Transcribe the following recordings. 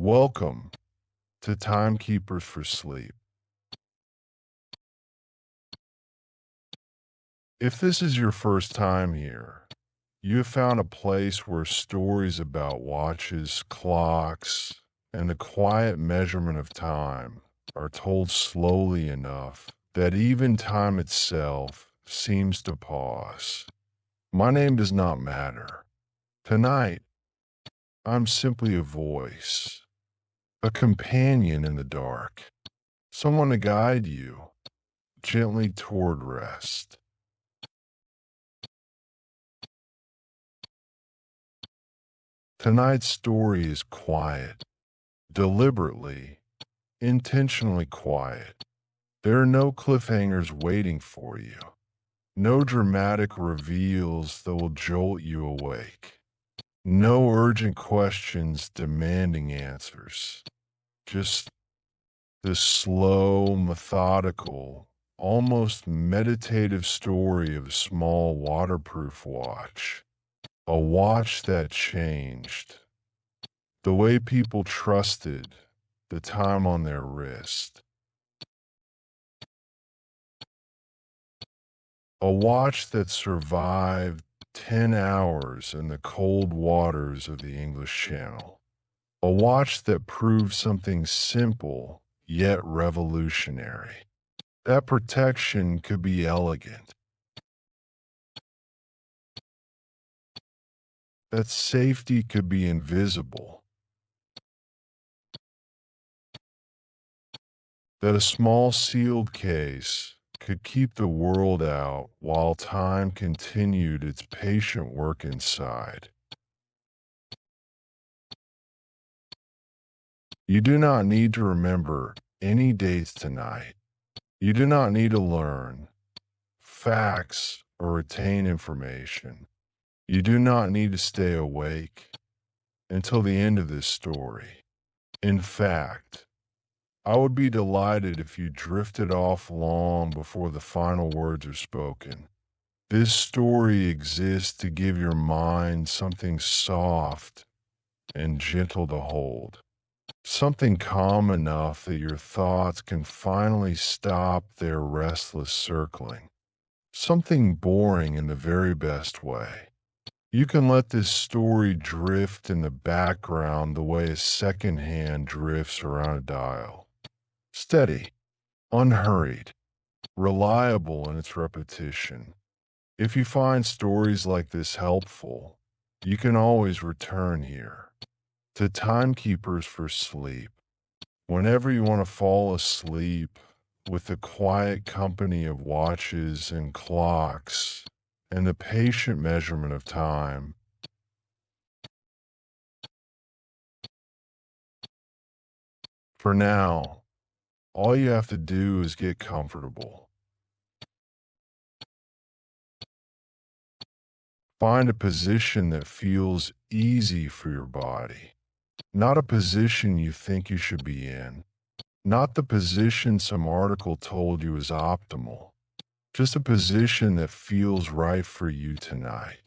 Welcome to Timekeepers for Sleep. If this is your first time here, you have found a place where stories about watches, clocks, and the quiet measurement of time are told slowly enough that even time itself seems to pause. My name does not matter. Tonight, I'm simply a voice, a companion in the dark, someone to guide you gently toward rest. Tonight's story is quiet, deliberately, intentionally quiet. There are no cliffhangers waiting for you, no dramatic reveals that will jolt you awake, no urgent questions demanding answers. Just this slow, methodical, almost meditative story of a small waterproof watch. A watch that changed the way people trusted the time on their wrist. A watch that survived 10 hours in the cold waters of the English Channel. A watch that proved something simple yet revolutionary. That protection could be elegant. That safety could be invisible. That a small sealed case could keep the world out while time continued its patient work inside. You do not need to remember any dates tonight. You do not need to learn facts or retain information. You do not need to stay awake until the end of this story. In fact, I would be delighted if you drifted off long before the final words are spoken. This story exists to give your mind something soft and gentle to hold. Something calm enough that your thoughts can finally stop their restless circling. Something boring in the very best way. You can let this story drift in the background the way a second hand drifts around a dial. Steady, unhurried, reliable in its repetition. If you find stories like this helpful, you can always return here to Timekeepers for Sleep. Whenever you want to fall asleep with the quiet company of watches and clocks and the patient measurement of time. For now, all you have to do is get comfortable. Find a position that feels easy for your body, not a position you think you should be in, not the position some article told you is optimal, just a position that feels right for you tonight.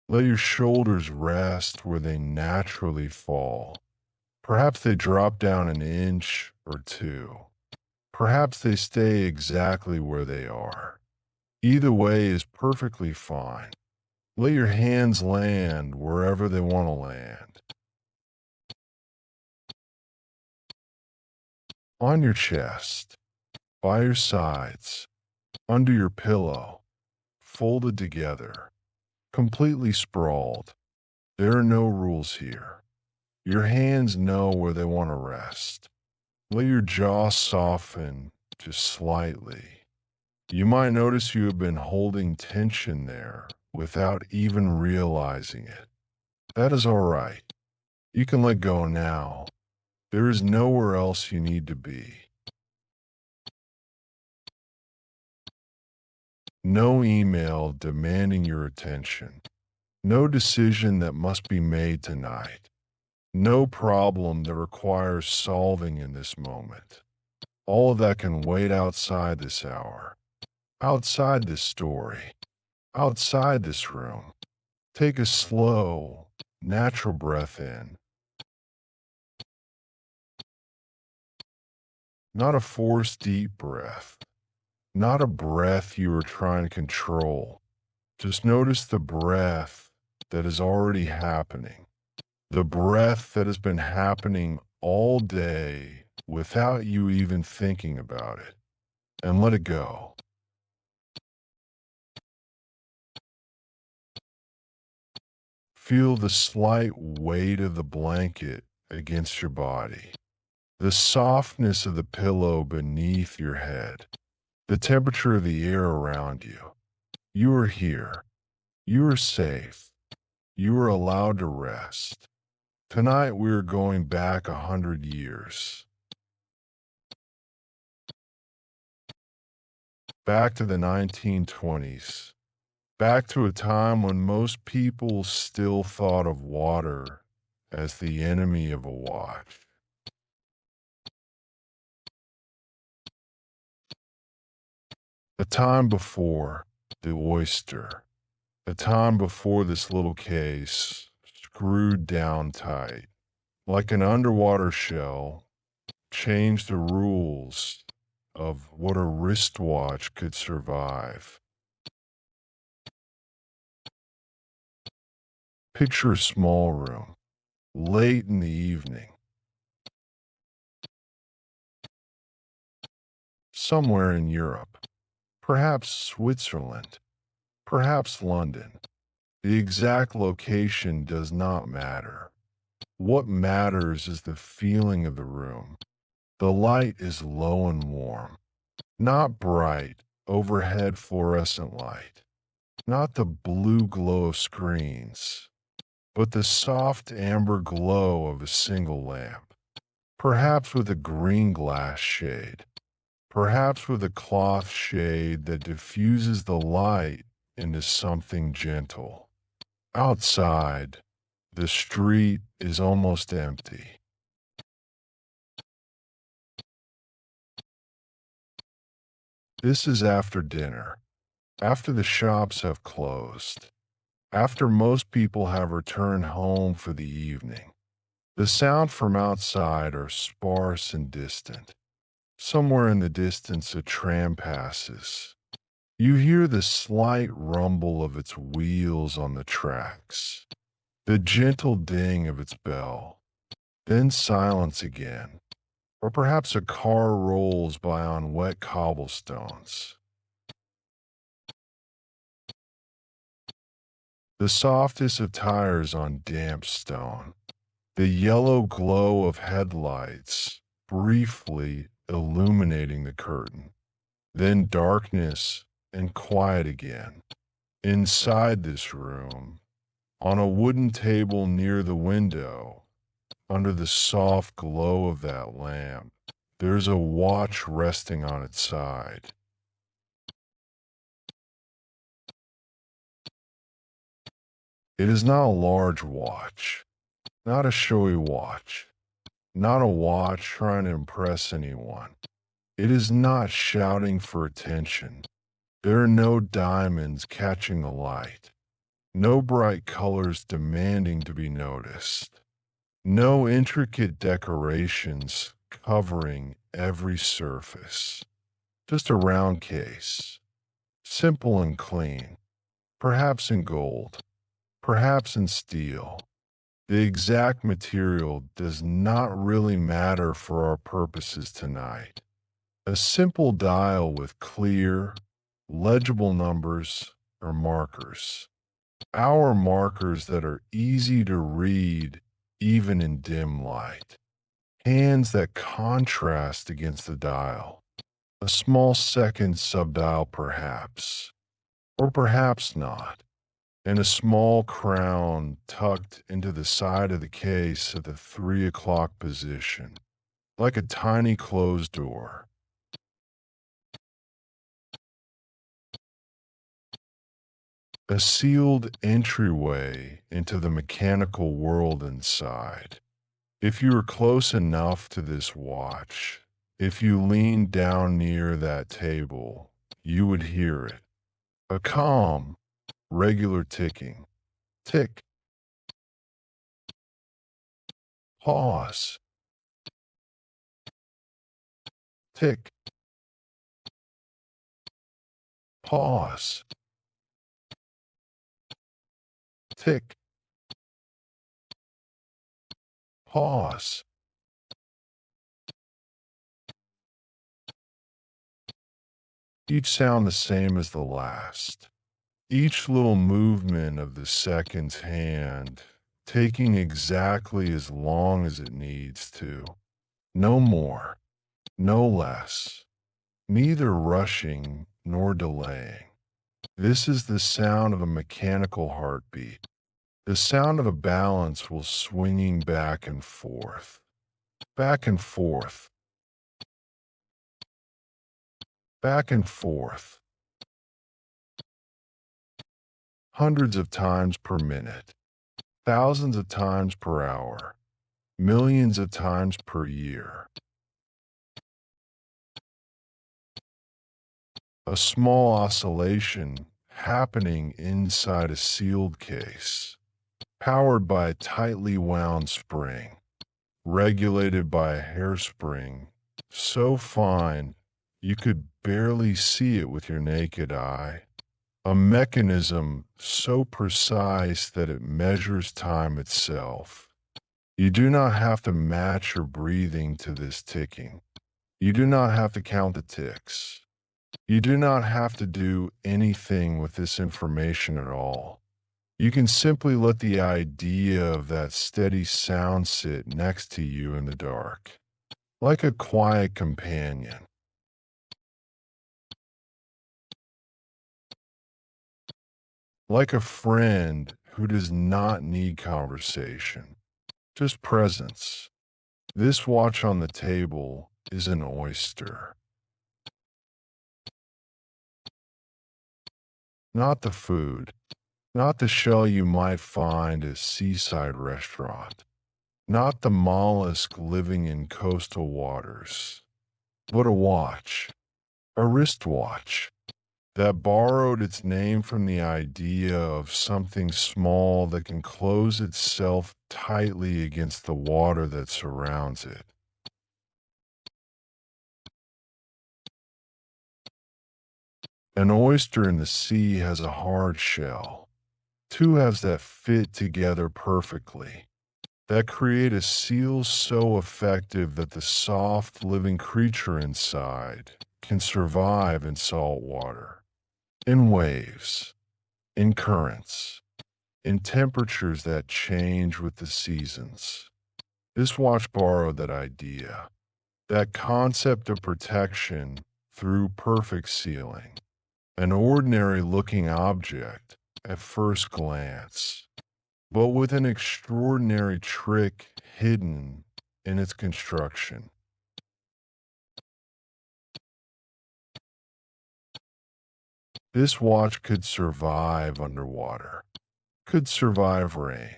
Let your shoulders rest where they naturally fall. Perhaps they drop down an inch or two. Perhaps they stay exactly where they are. Either way is perfectly fine. Let your hands land wherever they want to land. On your chest, by your sides, under your pillow, folded together, completely sprawled. There are no rules here. Your hands know where they want to rest. Let your jaw soften just slightly. You might notice you have been holding tension there without even realizing it. That is all right. You can let go now. There is nowhere else you need to be. No email demanding your attention. No decision that must be made tonight. No problem that requires solving in this moment. All of that can wait outside this hour, outside this story, outside this room. Take a slow, natural breath in. not a forced deep breath, not a breath you are trying to control. Just notice the breath that is already happening, the breath that has been happening all day without you even thinking about it, and let it go. Feel the slight weight of the blanket against your body, the softness of the pillow beneath your head, the temperature of the air around you. You are here. You are safe. You are allowed to rest. Tonight we are going back 100 years. Back to the 1920s. Back to a time when most people still thought of water as the enemy of a watch. A time before the oyster. A time before this little case, screwed down tight, like an underwater shell, changed the rules of what a wristwatch could survive. Picture a small room, late in the evening, somewhere in Europe, perhaps Switzerland, perhaps London. The exact location does not matter. What matters is the feeling of the room. The light is low and warm, not bright, overhead fluorescent light, not the blue glow of screens, but the soft amber glow of a single lamp, perhaps with a green glass shade, perhaps with a cloth shade that diffuses the light into something gentle. Outside, the street is almost empty. This is after dinner, after the shops have closed, after most people have returned home for the evening. The sound from outside are sparse and distant. Somewhere in the distance a tram passes. You hear the slight rumble of its wheels on the tracks, the gentle ding of its bell, then silence again. Or perhaps a car rolls by on wet cobblestones. The softest of tires on damp stone. The yellow glow of headlights briefly illuminating the curtain. Then darkness and quiet again. Inside this room, on a wooden table near the window, under the soft glow of that lamp, there's a watch resting on its side. It is not a large watch, not a showy watch, not a watch trying to impress anyone. It is not shouting for attention. There are no diamonds catching the light, no bright colors demanding to be noticed, no intricate decorations covering every surface. Just a round case, simple and clean, perhaps in gold, perhaps in steel. The exact material does not really matter for our purposes tonight. A simple dial with clear, legible numbers or markers. Our markers that are easy to read even in dim light. Hands that contrast against the dial. A small second subdial perhaps, or perhaps not, and a small crown tucked into the side of the case at the 3 o'clock position, like a tiny closed door. A sealed entryway into the mechanical world inside. If you were close enough to this watch, if you leaned down near that table, you would hear it. A calm, regular ticking. Tick. Pause. Tick. Pause. Tick. Pause. Each sound the same as the last. Each little movement of the second's hand taking exactly as long as it needs to. No more, no less. Neither rushing nor delaying. This is the sound of a mechanical heartbeat. The sound of a balance while swinging back and forth. Back and forth. Back and forth. Hundreds of times per minute. Thousands of times per hour. Millions of times per year. A small oscillation happening inside a sealed case, powered by a tightly wound spring, regulated by a hairspring so fine you could barely see it with your naked eye. A mechanism so precise that it measures time itself. You do not have to match your breathing to this ticking. You do not have to count the ticks. You do not have to do anything with this information at all. You can simply let the idea of that steady sound sit next to you in the dark, like a quiet companion. Like a friend who does not need conversation, just presence. This watch on the table is an oyster. Not the food, not the shell you might find at a seaside restaurant, not the mollusk living in coastal waters, but a watch, a wristwatch, that borrowed its name from the idea of something small that can close itself tightly against the water that surrounds it. An oyster in the sea has a hard shell, two halves that fit together perfectly, that create a seal so effective that the soft, living creature inside can survive in salt water, in waves, in currents, in temperatures that change with the seasons. This watch borrowed that idea, that concept of protection through perfect sealing, an ordinary looking object at first glance, but with an extraordinary trick hidden in its construction. This watch could survive underwater, could survive rain,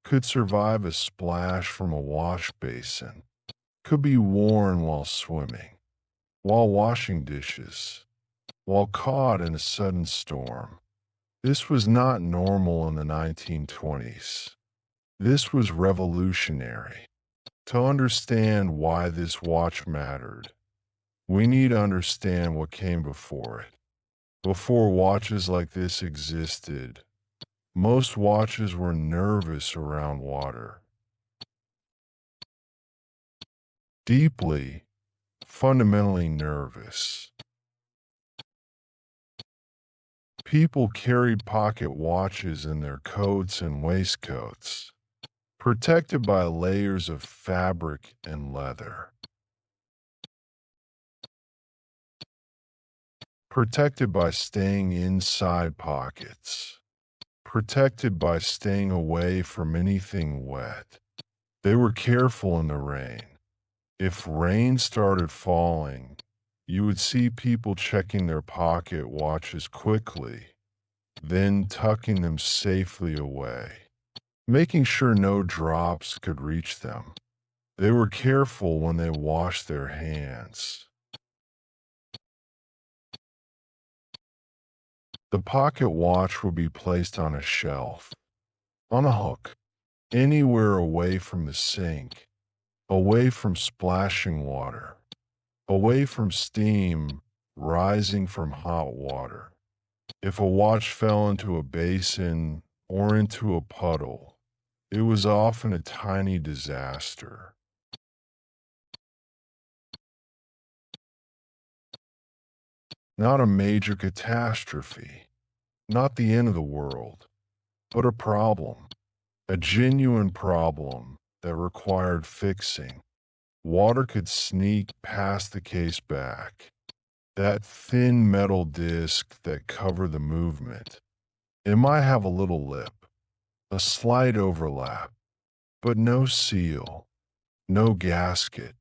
could survive a splash from a wash basin, could be worn while swimming, while washing dishes, while caught in a sudden storm. This was not normal in the 1920s. This was revolutionary. To understand why this watch mattered, we need to understand what came before it. Before watches like this existed, most watches were nervous around water. Deeply, fundamentally nervous. People carried pocket watches in their coats and waistcoats, protected by layers of fabric and leather. Protected by staying inside pockets. Protected by staying away from anything wet. They were careful in the rain. If rain started falling, you would see people checking their pocket watches quickly, then tucking them safely away, making sure no drops could reach them. They were careful when they washed their hands. The pocket watch would be placed on a shelf, on a hook, anywhere away from the sink, away from splashing water. away from steam rising from hot water. If a watch fell into a basin or into a puddle, it was often a tiny disaster. Not a major catastrophe, not the end of the world, but a problem, a genuine problem that required fixing. Water could sneak past the case back, that thin metal disc that covered the movement. It might have a little lip, a slight overlap, but no seal, no gasket,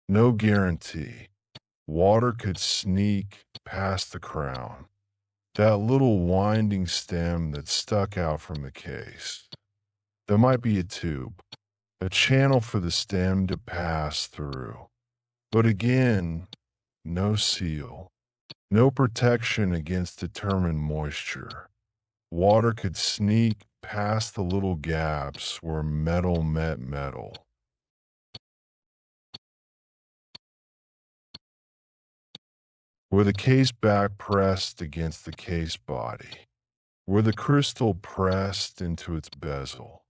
no guarantee. Water could sneak past the crown, that little winding stem that stuck out from the case. There might be a tube, a channel for the stem to pass through. But again, no seal, no protection against determined moisture. Water could sneak past the little gaps where metal met metal. Where the case back pressed against the case body, where the crystal pressed into its bezel.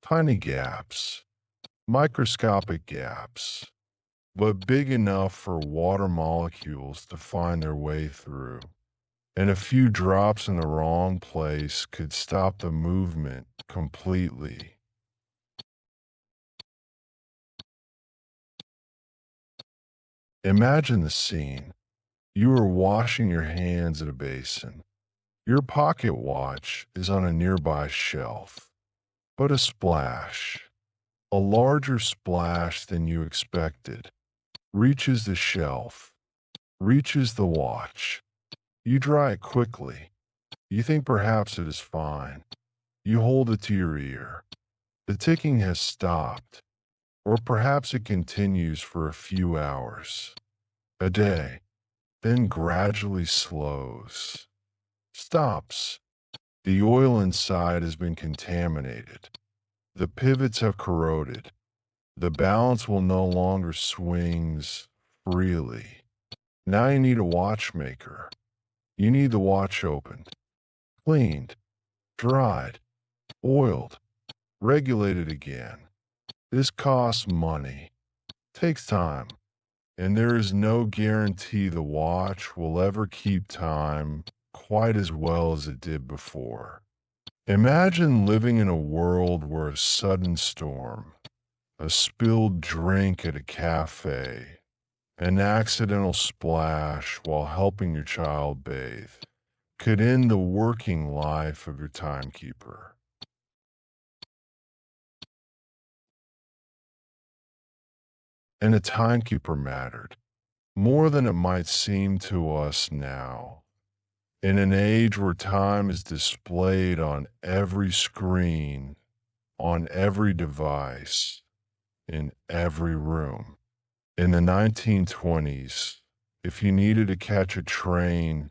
Tiny gaps, microscopic gaps, but big enough for water molecules to find their way through. And a few drops in the wrong place could stop the movement completely. Imagine the scene. You are washing your hands at a basin. Your pocket watch is on a nearby shelf. But a splash, a larger splash than you expected, reaches the shelf, reaches the watch. You dry it quickly. You think perhaps it is fine. You hold it to your ear. The ticking has stopped, or perhaps it continues for a few hours, a day, then gradually slows, stops. The oil inside has been contaminated. The pivots have corroded. The balance will no longer swings freely. Now you need a watchmaker. You need the watch opened, cleaned, dried, oiled, regulated again. This costs money, takes time, and there is no guarantee the watch will ever keep time quite as well as it did before. Imagine living in a world where a sudden storm, a spilled drink at a cafe, an accidental splash while helping your child bathe, could end the working life of your timekeeper. And a timekeeper mattered, more than it might seem to us now. In an age where time is displayed on every screen, on every device, in every room. In the 1920s, if you needed to catch a train,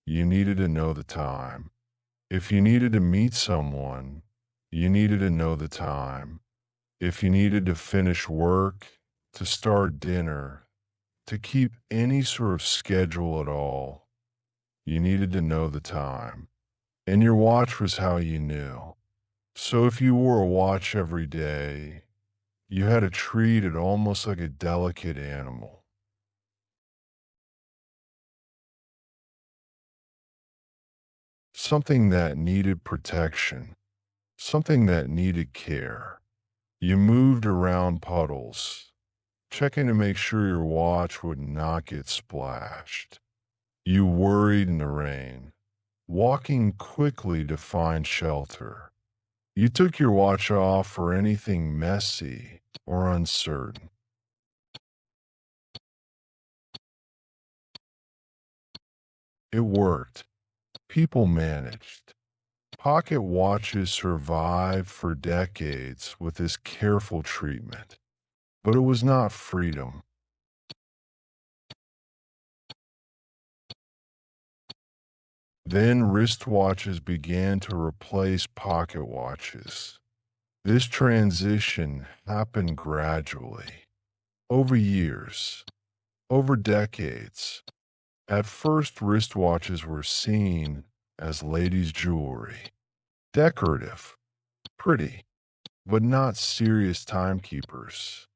you needed to know the time. If you needed to meet someone, you needed to know the time. If you needed to finish work, to start dinner, to keep any sort of schedule at all, you needed to know the time. And your watch was how you knew. So if you wore a watch every day, you had to treat it almost like a delicate animal. Something that needed protection, something that needed care. You moved around puddles, checking to make sure your watch would not get splashed. You worried in the rain, walking quickly to find shelter. You took your watch off for anything messy or uncertain. It worked. People managed. Pocket watches survived for decades with this careful treatment. But it was not freedom. Then wristwatches began to replace pocket watches. This transition happened gradually, over years, Over decades, at first wristwatches were seen as ladies' jewelry, decorative, pretty, but not serious timekeepers.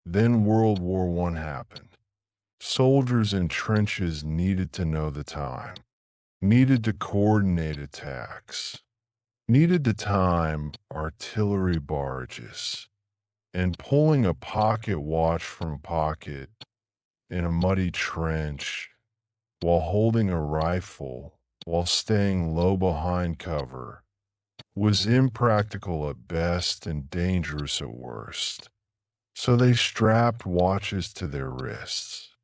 Then World War I happened. Soldiers in trenches needed to know the time, needed to coordinate attacks, needed to time artillery barrages, and pulling a pocket watch from a pocket in a muddy trench while holding a rifle while staying low behind cover was impractical at best and dangerous at worst. So they strapped watches to their wrists.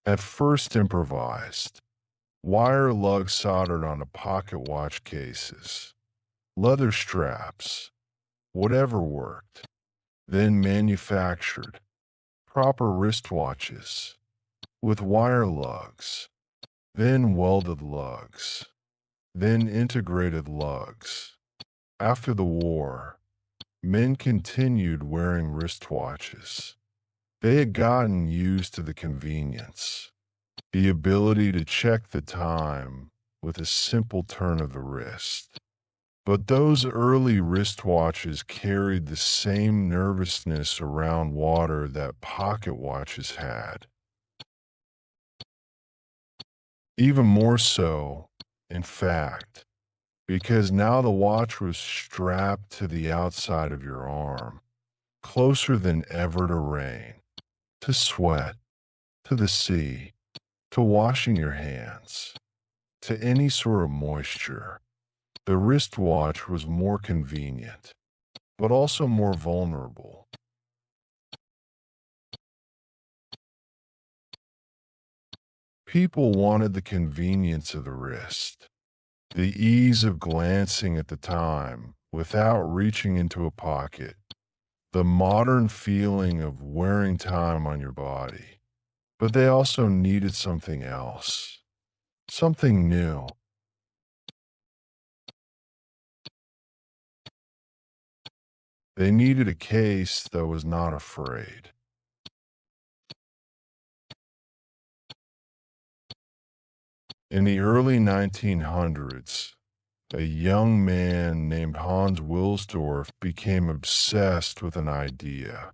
At first improvised, wire lugs soldered onto pocket watch cases, leather straps, whatever worked, then manufactured proper wristwatches with wire lugs, then welded lugs, then integrated lugs. After the war, men continued wearing wristwatches. They had gotten used to the convenience, the ability to check the time with a simple turn of the wrist. But those early wristwatches carried the same nervousness around water that pocket watches had. Even more so, in fact, because now the watch was strapped to the outside of your arm, closer than ever to rain, to sweat, to the sea, to washing your hands, to any sort of moisture. The wristwatch was more convenient, but also more vulnerable. People wanted the convenience of the wrist, the ease of glancing at the time without reaching into a pocket, the modern feeling of wearing time on your body. But they also needed something else, something new. They needed a case that was not afraid. In the early 1900s, a young man named Hans Wilsdorf became obsessed with an idea.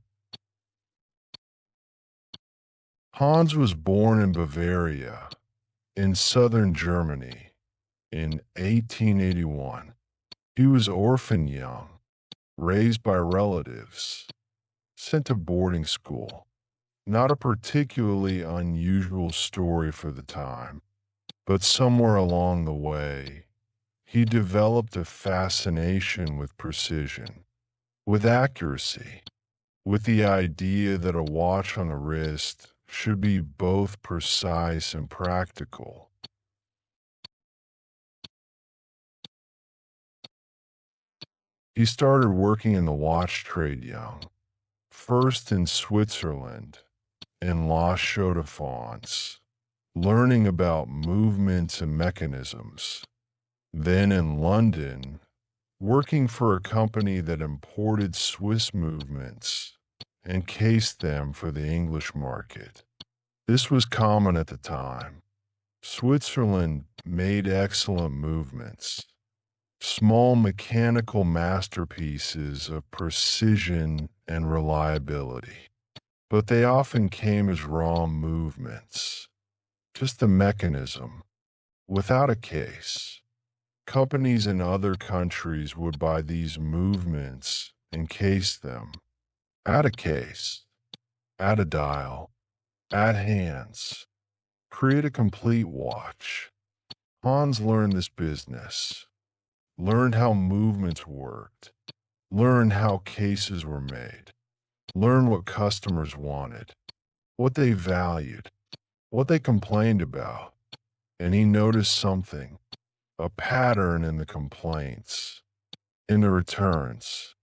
Hans was born in Bavaria, in southern Germany, in 1881. He was orphan young, raised by relatives, sent to boarding school. Not a particularly unusual story for the time, but somewhere along the way, he developed a fascination with precision, with accuracy, with the idea that a watch on the wrist should be both precise and practical. He started working in the watch trade young, first in Switzerland, in La Chaux-de-Fonds, learning about movements and mechanisms. Then in London, working for a company that imported Swiss movements and cased them for the English market. This was common at the time. Switzerland made excellent movements, small mechanical masterpieces of precision and reliability. But they often came as raw movements, just a mechanism, without a case. Companies in other countries would buy these movements and case them, add a case, add a dial, add hands, create a complete watch. Hans learned this business, learned how movements worked, learned how cases were made, learned what customers wanted, what they valued, what they complained about. And he noticed something, a pattern in the complaints, in the returns,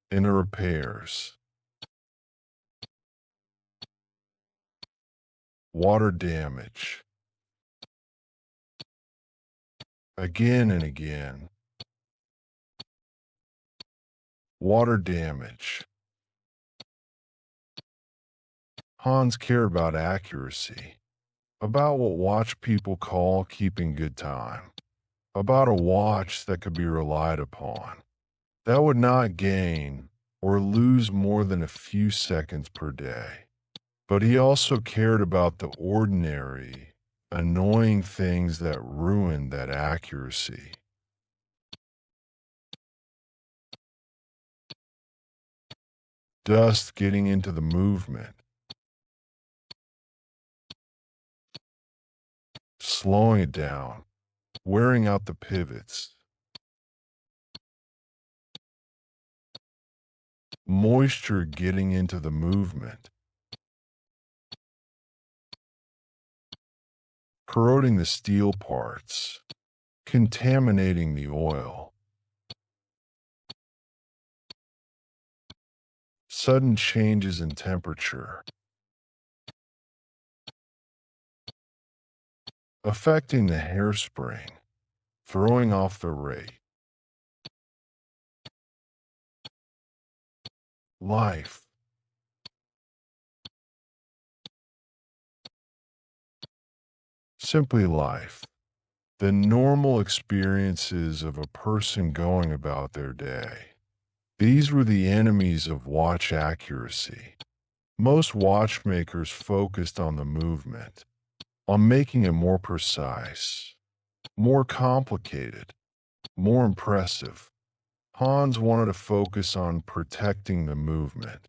in the repairs. Water damage. Again and again. Water damage. Hans cared about accuracy, about what watch people call keeping good time, about a watch that could be relied upon, that would not gain or lose more than a few seconds per day. But he also cared about the ordinary, annoying things that ruined that accuracy. Dust getting into the movement, slowing it down, wearing out the pivots, moisture getting into the movement, corroding the steel parts, contaminating the oil, sudden changes in temperature, affecting the hairspring, throwing off the rate. Life, simply life, the normal experiences of a person going about their day. These were the enemies of watch accuracy. Most watchmakers focused on the movement, on making it more precise, more complicated, more impressive. Hans wanted to focus on protecting the movement,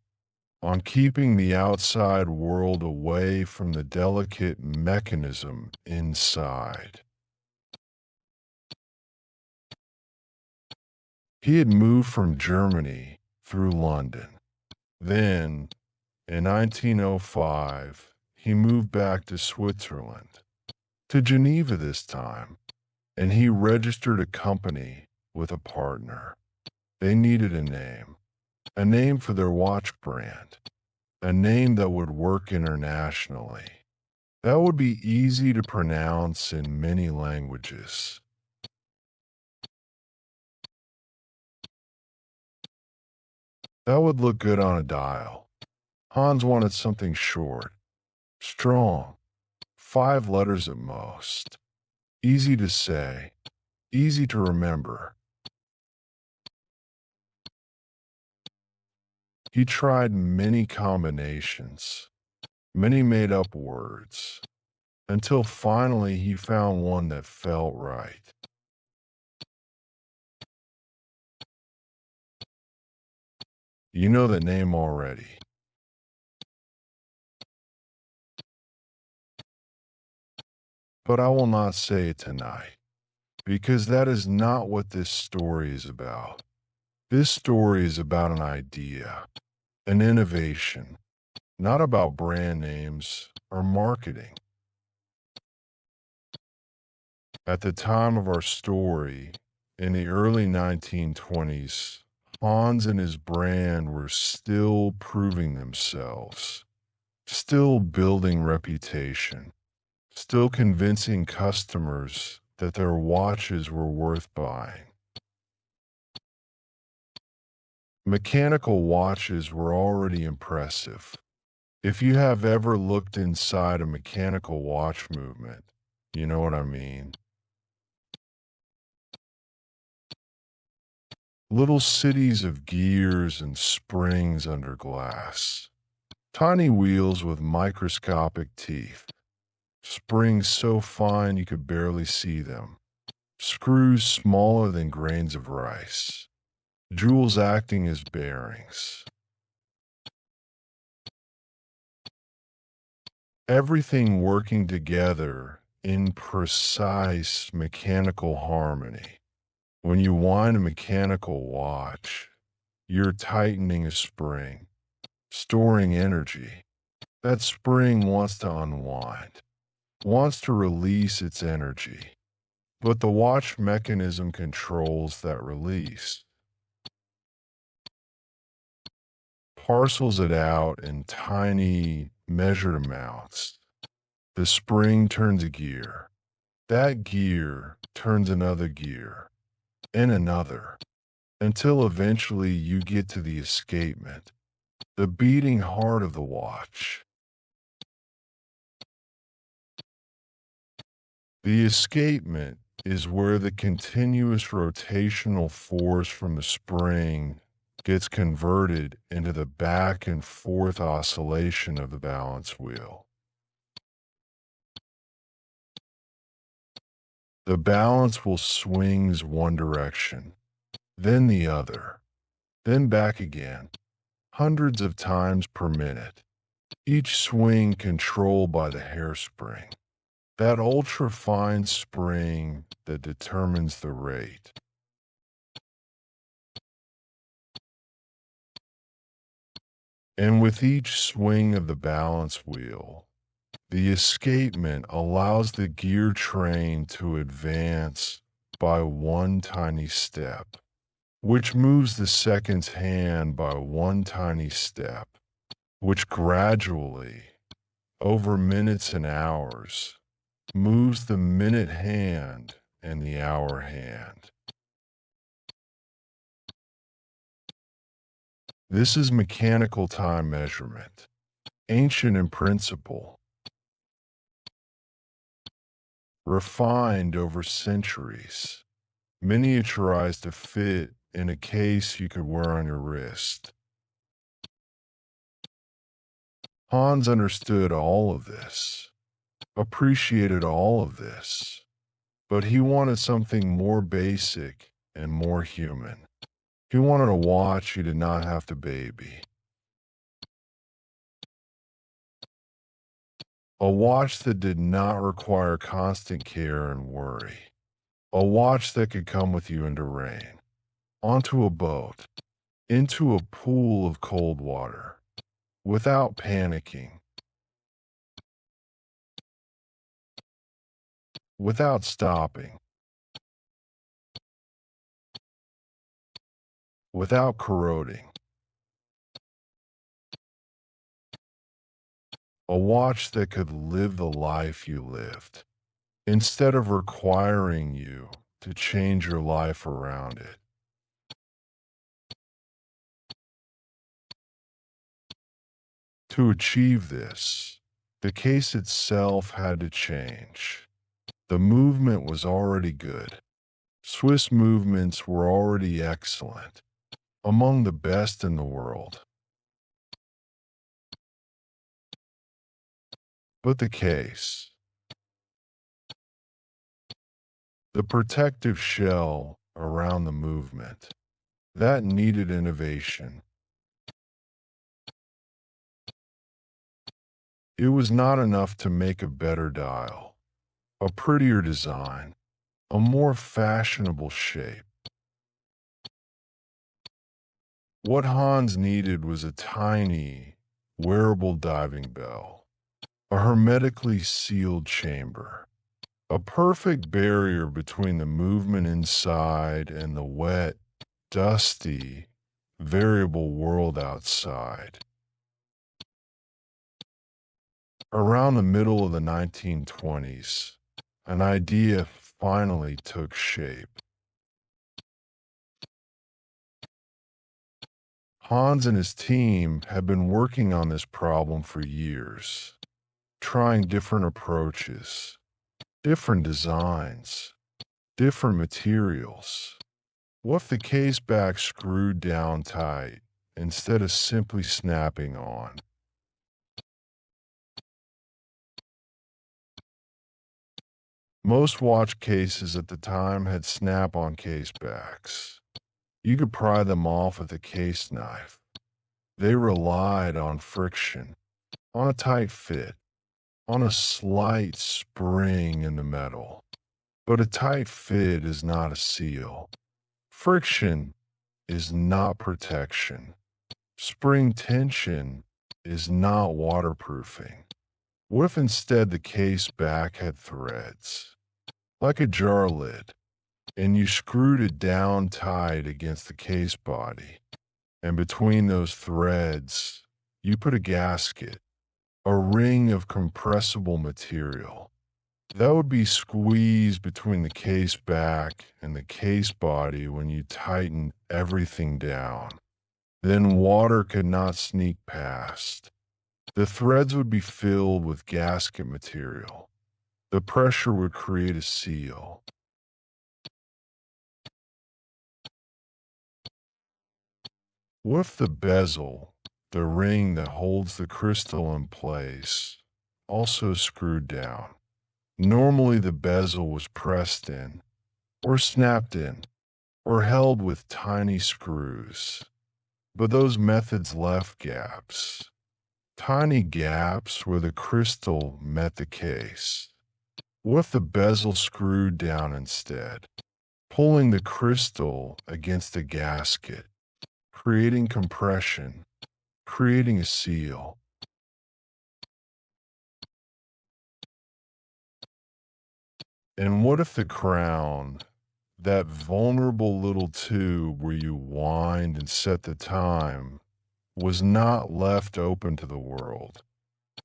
on keeping the outside world away from the delicate mechanism inside. He had moved from Germany through London. Then, in 1905, he moved back to Switzerland, to Geneva this time, and he registered a company with a partner. They needed a name for their watch brand, a name that would work internationally, that would be easy to pronounce in many languages. That would look good on a dial. Hans wanted something short, strong, 5 letters at most, easy to say, easy to remember. He tried many combinations, many made-up words, until finally he found one that felt right. You know the name already. But I will not say it tonight, because that is not what this story is about. This story is about an idea, an innovation, not about brand names or marketing. At the time of our story, in the early 1920s, Hans and his brand were still proving themselves, still building reputation, still convincing customers that their watches were worth buying. Mechanical watches were already impressive. If you have ever looked inside a mechanical watch movement, you know what I mean. Little cities of gears and springs under glass. Tiny wheels with microscopic teeth. Springs so fine you could barely see them. Screws smaller than grains of rice. Jewels acting as bearings. Everything working together in precise mechanical harmony. When you wind a mechanical watch, you're tightening a spring, storing energy. That spring wants to unwind, wants to release its energy, but the watch mechanism controls that release, parcels it out in tiny, measured amounts. The spring turns a gear. That gear turns another gear, and another, until eventually you get to the escapement, the beating heart of the watch, The escapement is where the continuous rotational force from the spring gets converted into the back and forth oscillation of the balance wheel. The balance wheel swings one direction, then the other, then back again, hundreds of times per minute, each swing controlled by the hairspring, that ultra-fine spring that determines the rate. And with each swing of the balance wheel, the escapement allows the gear train to advance by one tiny step, which moves the second's hand by one tiny step, which gradually, over minutes and hours, moves the minute hand and the hour hand. This is mechanical time measurement, ancient in principle, refined over centuries, miniaturized to fit in a case you could wear on your wrist. Hans understood all of this, appreciated all of this, but he wanted something more basic and more human. He wanted a watch he did not have to baby. A watch that did not require constant care and worry. A watch that could come with you into rain, onto a boat, into a pool of cold water, without panicking, without stopping, without corroding. A watch that could live the life you lived, instead of requiring you to change your life around it. To achieve this, the case itself had to change. The movement was already good. Swiss movements were already excellent, among the best in the world. But the case, the protective shell around the movement, that needed innovation. It was not enough to make a better dial, a prettier design, a more fashionable shape. What Hans needed was a tiny, wearable diving bell, a hermetically sealed chamber, a perfect barrier between the movement inside and the wet, dusty, variable world outside. Around the middle of the 1920s, an idea finally took shape. Hans and his team had been working on this problem for years, trying different approaches, different designs, different materials. What if the case back screwed down tight instead of simply snapping on? Most watch cases at the time had snap-on case backs. You could pry them off with a case knife. They relied on friction, on a tight fit, on a slight spring in the metal. But a tight fit is not a seal. Friction is not protection. Spring tension is not waterproofing. What if instead the case back had threads, like a jar lid, and you screwed it down tight against the case body, and between those threads, you put a gasket, a ring of compressible material. That would be squeezed between the case back and the case body when you tighten everything down. Then water could not sneak past. The threads would be filled with gasket material. The pressure would create a seal. What if the bezel, the ring that holds the crystal in place, also screwed down? Normally the bezel was pressed in, or snapped in, or held with tiny screws. But those methods left gaps. Tiny gaps where the crystal met the case. What if the bezel screwed down instead, pulling the crystal against a gasket, creating compression, creating a seal? And what if the crown, that vulnerable little tube where you wind and set the time, was not left open to the world?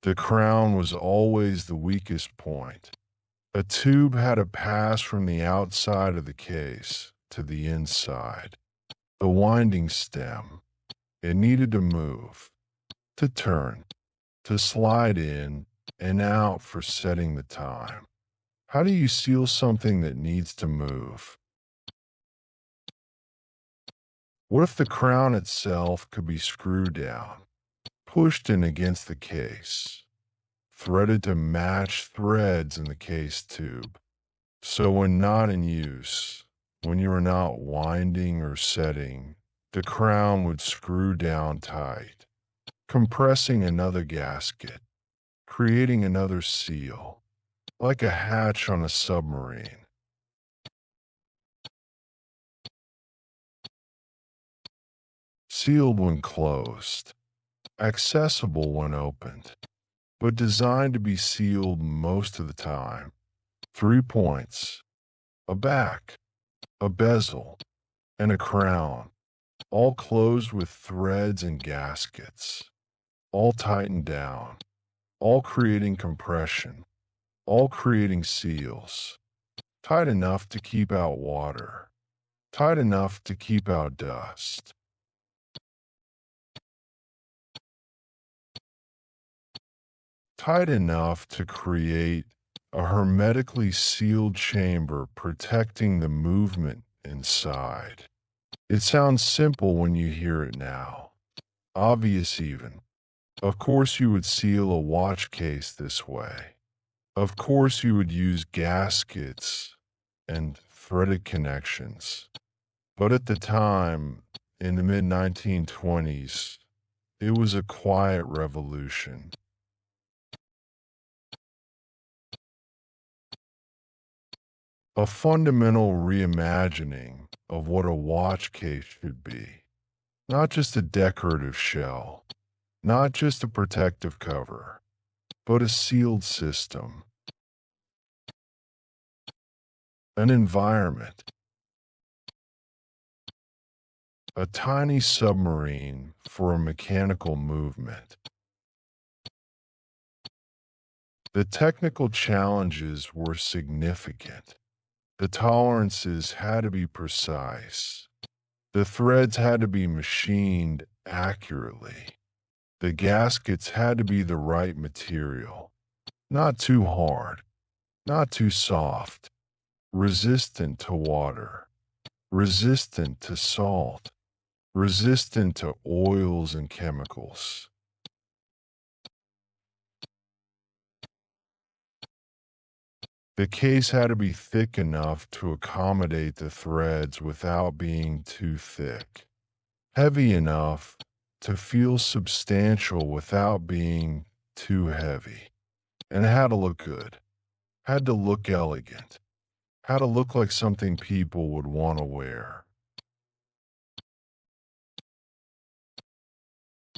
The crown was always the weakest point. A tube had to pass from the outside of the case to the inside. The winding stem, it needed to move, to turn, to slide in and out for setting the time. How do you seal something that needs to move? What if the crown itself could be screwed down, pushed in against the case, threaded to match threads in the case tube? So when not in use, when you are not winding or setting, the crown would screw down tight, compressing another gasket, creating another seal, like a hatch on a submarine. Sealed when closed, accessible when opened, but designed to be sealed most of the time. 3 points, a back, a bezel, and a crown, all closed with threads and gaskets, all tightened down, all creating compression, all creating seals, tight enough to keep out water, tight enough to keep out dust, tight enough to create a hermetically sealed chamber protecting the movement inside. It sounds simple when you hear it now, obvious even. Of course you would seal a watch case this way. Of course you would use gaskets and threaded connections. But at the time, in the mid-1920s, it was a quiet revolution. A fundamental reimagining of what a watch case should be. Not just a decorative shell, not just a protective cover, but a sealed system, an environment, a tiny submarine for a mechanical movement. The technical challenges were significant. The tolerances had to be precise. The threads had to be machined accurately. The gaskets had to be the right material. Not too hard, not too soft, resistant to water, resistant to salt, resistant to oils and chemicals. The case had to be thick enough to accommodate the threads without being too thick, heavy enough to feel substantial without being too heavy. And it had to look good, had to look elegant, had to look like something people would want to wear.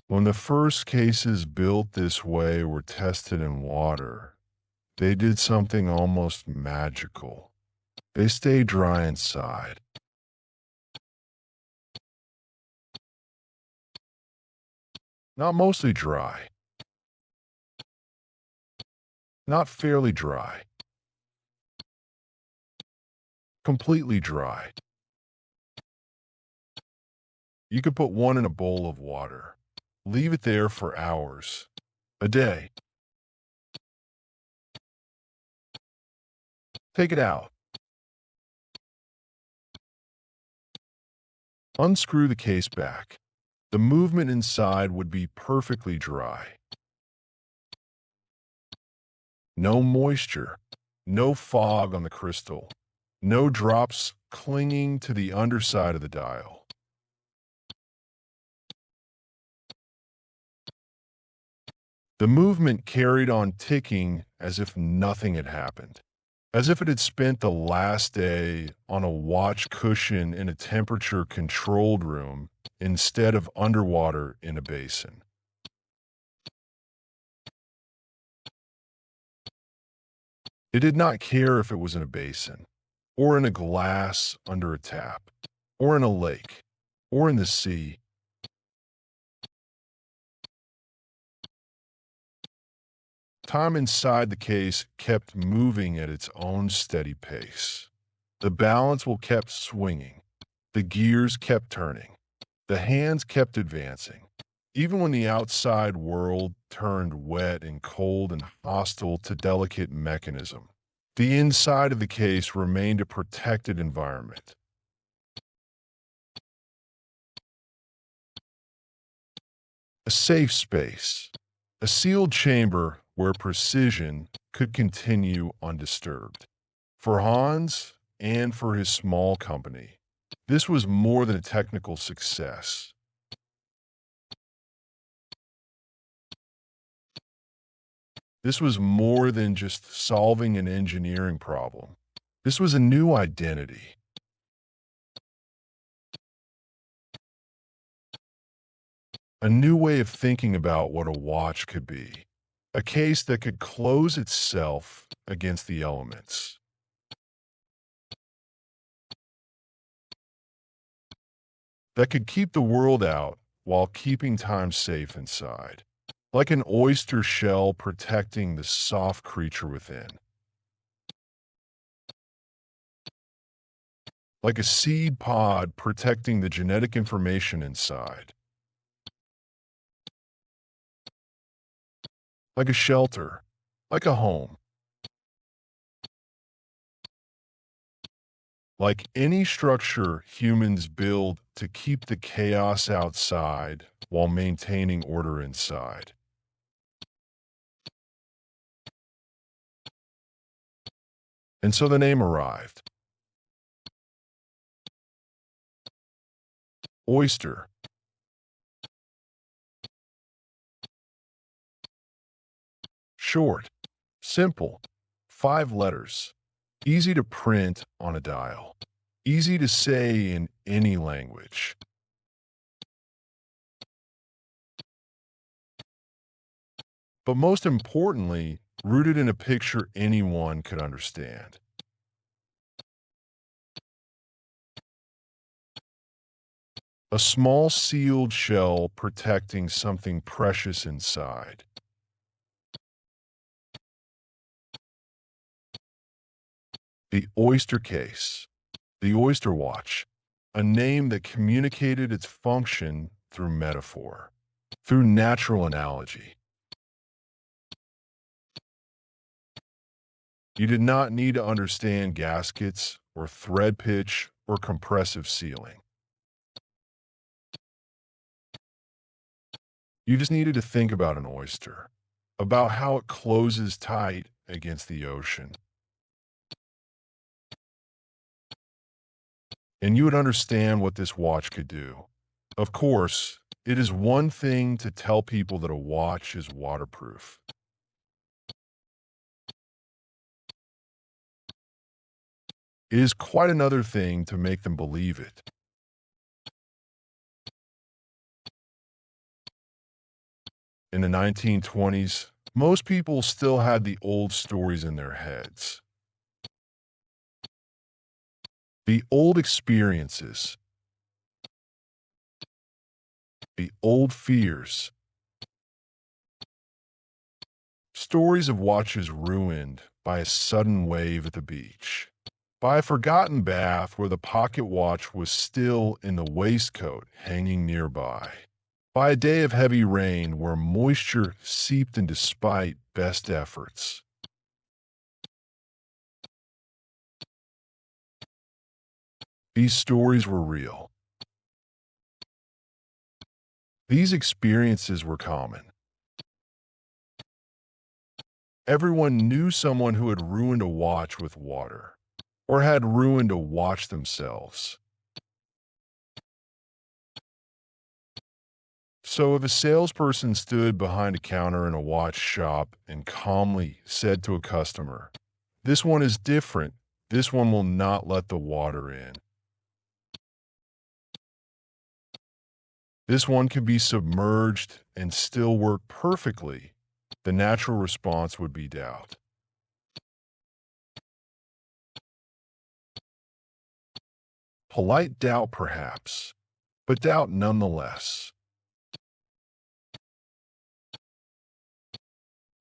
When the first cases built this way were tested in water, they did something almost magical. They stayed dry inside. Not mostly dry, not fairly dry, completely dry. You could put one in a bowl of water, leave it there for hours, a day. Take it out. Unscrew the case back. The movement inside would be perfectly dry. No moisture, no fog on the crystal, no drops clinging to the underside of the dial. The movement carried on ticking as if nothing had happened, as if it had spent the last day on a watch cushion in a temperature-controlled room instead of underwater in a basin. It did not care if it was in a basin, or in a glass under a tap, or in a lake, or in the sea. Time inside the case kept moving at its own steady pace. The balance wheel kept swinging. The gears kept turning. The hands kept advancing. Even when the outside world turned wet and cold and hostile to delicate mechanism, the inside of the case remained a protected environment. A safe space. A sealed chamber where precision could continue undisturbed. For Hans and for his small company, this was more than a technical success. This was more than just solving an engineering problem. This was a new identity. A new way of thinking about what a watch could be. A case that could close itself against the elements. That could keep the world out while keeping time safe inside. Like an oyster shell protecting the soft creature within. Like a seed pod protecting the genetic information inside. Like a shelter. Like a home. Like any structure humans build to keep the chaos outside while maintaining order inside. And so the name arrived. Oyster. Short. Simple. 5 letters. Easy to print on a dial. Easy to say in any language. But most importantly, rooted in a picture anyone could understand. A small sealed shell protecting something precious inside. The oyster case. The oyster watch. A name that communicated its function through metaphor, through natural analogy. You did not need to understand gaskets or thread pitch or compressive sealing. You just needed to think about an oyster, about how it closes tight against the ocean. And you would understand what this watch could do. Of course, it is one thing to tell people that a watch is waterproof. It is quite another thing to make them believe it. In the 1920s, most people still had the old stories in their heads. The old experiences, the old fears, stories of watches ruined by a sudden wave at the beach, by a forgotten bath where the pocket watch was still in the waistcoat hanging nearby, by a day of heavy rain where moisture seeped in despite best efforts. These stories were real. These experiences were common. Everyone knew someone who had ruined a watch with water, or had ruined a watch themselves. So if a salesperson stood behind a counter in a watch shop and calmly said to a customer, "This one is different. This one will not let the water in. This one can be submerged and still work perfectly," the natural response would be doubt. Polite doubt, perhaps, but doubt nonetheless.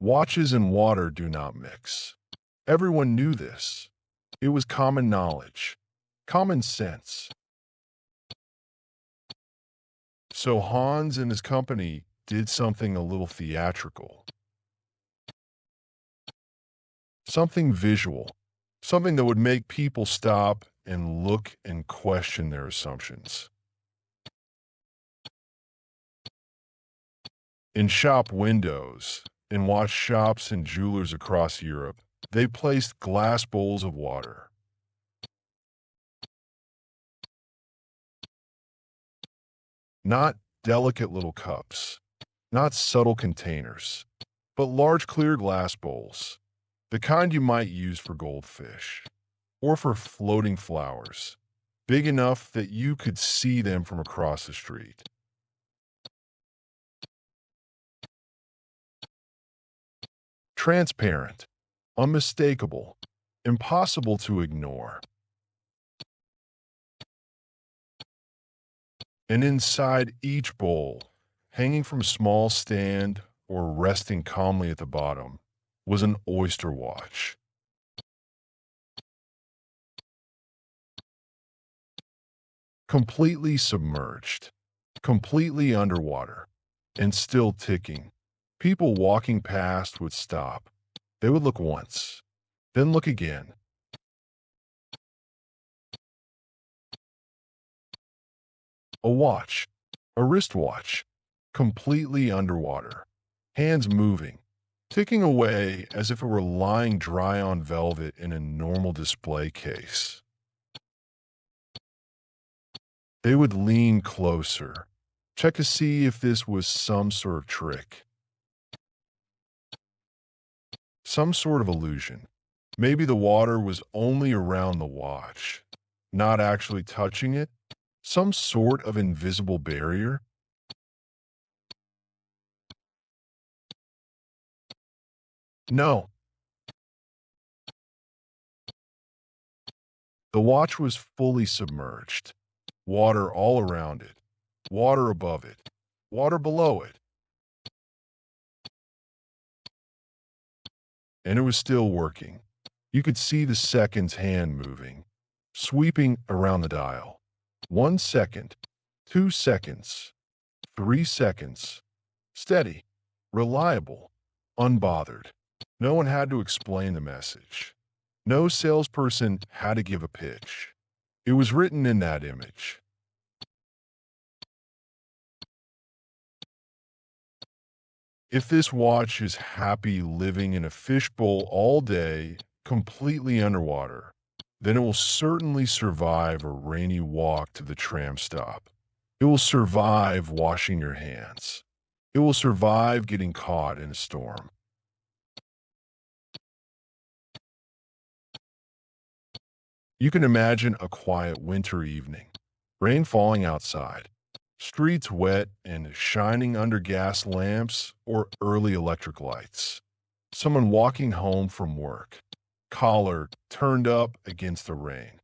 Watches and water do not mix. Everyone knew this. It was common knowledge, common sense. So Hans and his company did something a little theatrical, something visual, something that would make people stop and look and question their assumptions. In shop windows, in watch shops and jewelers across Europe, they placed glass bowls of water. Not delicate little cups, not subtle containers, but large clear glass bowls, the kind you might use for goldfish or for floating flowers, big enough that you could see them from across the street. Transparent, unmistakable, impossible to ignore. And inside each bowl, hanging from a small stand or resting calmly at the bottom, was an oyster watch. Completely submerged, completely underwater, and still ticking. People walking past would stop. They would look once, then look again. A watch, a wristwatch, completely underwater, hands moving, ticking away as if it were lying dry on velvet in a normal display case. They would lean closer, check to see if this was some sort of trick, some sort of illusion. Maybe the water was only around the watch, not actually touching it, some sort of invisible barrier. No, the watch was fully submerged. Water all around it, water above it, water below it, and it was still working. You could see the seconds hand moving, sweeping around the dial. 1 second, 2 seconds, 3 seconds. Steady, reliable, unbothered. No one had to explain the message. No salesperson had to give a pitch. It was written in that image. If this watch is happy living in a fishbowl all day, completely underwater, then it will certainly survive a rainy walk to the tram stop. It will survive washing your hands. It will survive getting caught in a storm. You can imagine a quiet winter evening, rain falling outside, streets wet and shining under gas lamps or early electric lights. Someone walking home from work, collar turned up against the rain.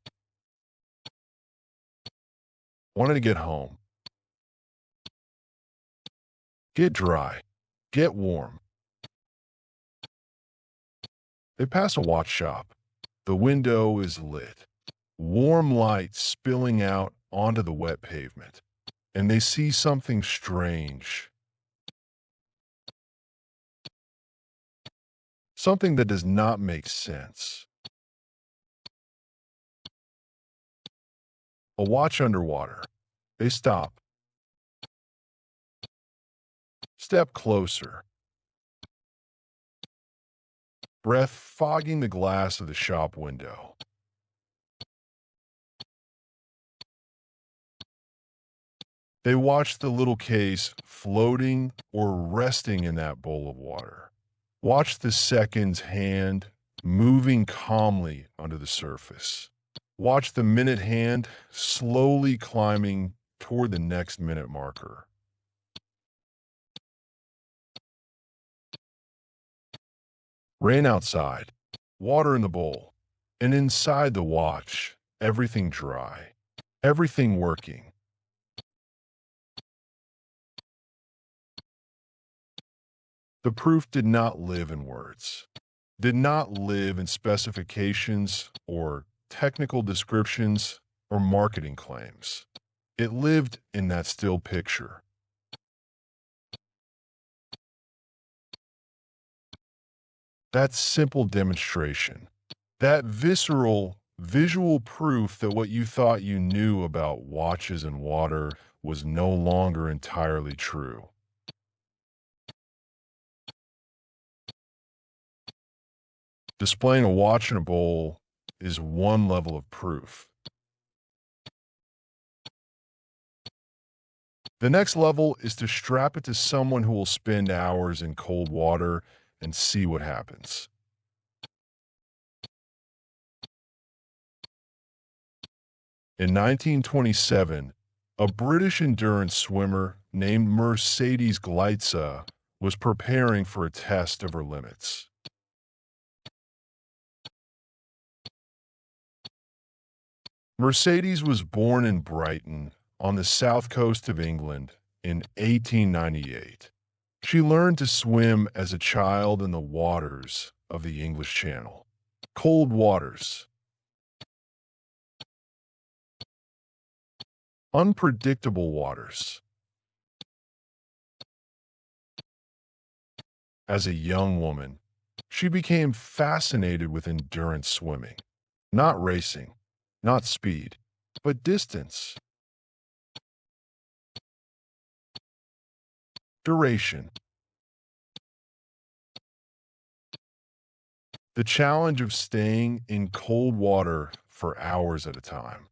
Wanted to get home, get dry, get warm. They pass a watch shop. The window is lit, warm light spilling out onto the wet pavement, and they see something strange, something that does not make sense. A watch underwater. They stop. Step closer. Breath fogging the glass of the shop window. They watch the little case floating or resting in that bowl of water. Watch the seconds hand moving calmly under the surface. Watch the minute hand slowly climbing toward the next minute marker. Rain outside, water in the bowl, and inside the watch, everything dry, everything working. The proof did not live in words, did not live in specifications or technical descriptions or marketing claims. It lived in that still picture. That simple demonstration, that visceral, visual proof that what you thought you knew about watches and water was no longer entirely true. Displaying a watch in a bowl is one level of proof. The next level is to strap it to someone who will spend hours in cold water and see what happens. In 1927, a British endurance swimmer named Mercedes Gleitze was preparing for a test of her limits. Mercedes was born in Brighton on the south coast of England in 1898. She learned to swim as a child in the waters of the English Channel. Cold waters. Unpredictable waters. As a young woman, she became fascinated with endurance swimming. Not racing, not speed, but distance, duration. The challenge of staying in cold water for hours at a time.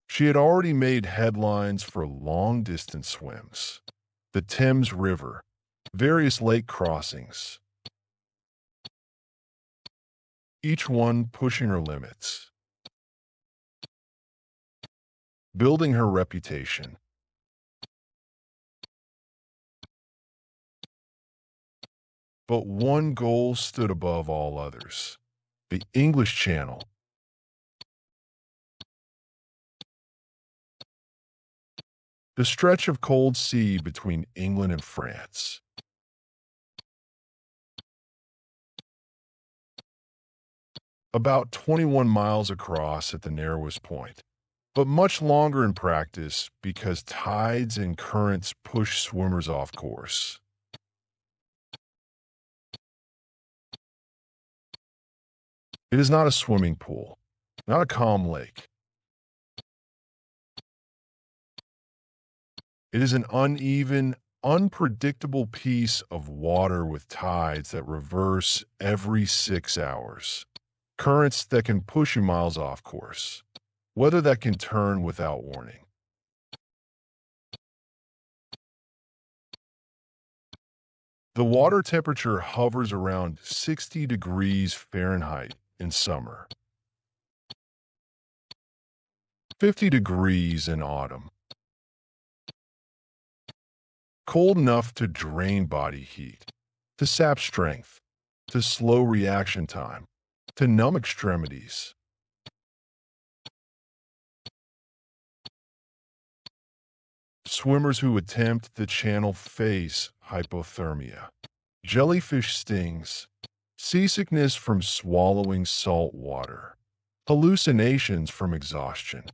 She had already made headlines for long-distance swims, the Thames River, various lake crossings, each one pushing her limits, building her reputation. But one goal stood above all others: the English Channel. The stretch of cold sea between England and France. About 21 miles across at the narrowest point, but much longer in practice because tides and currents push swimmers off course. It is not a swimming pool, not a calm lake. It is an uneven, unpredictable piece of water with tides that reverse every 6 hours. Currents that can push you miles off course. Weather that can turn without warning. The water temperature hovers around 60 degrees Fahrenheit in summer, 50 degrees in autumn. Cold enough to drain body heat, to sap strength, to slow reaction time, to numb extremities. Swimmers who attempt the channel face hypothermia, jellyfish stings, seasickness from swallowing salt water, hallucinations from exhaustion.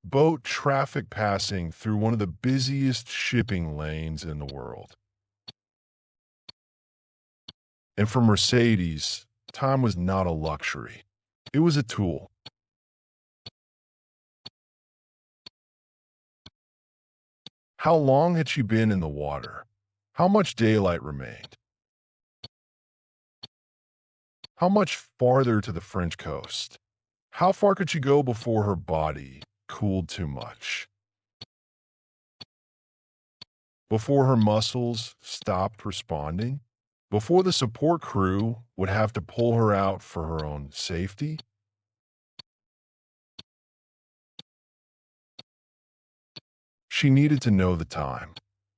Boat traffic passing through one of the busiest shipping lanes in the world. And for Mercedes, time was not a luxury. It was a tool. How long had she been in the water? How much daylight remained? How much farther to the French coast? How far could she go before her body cooled too much? Before her muscles stopped responding? Before the support crew would have to pull her out for her own safety? She needed to know the time,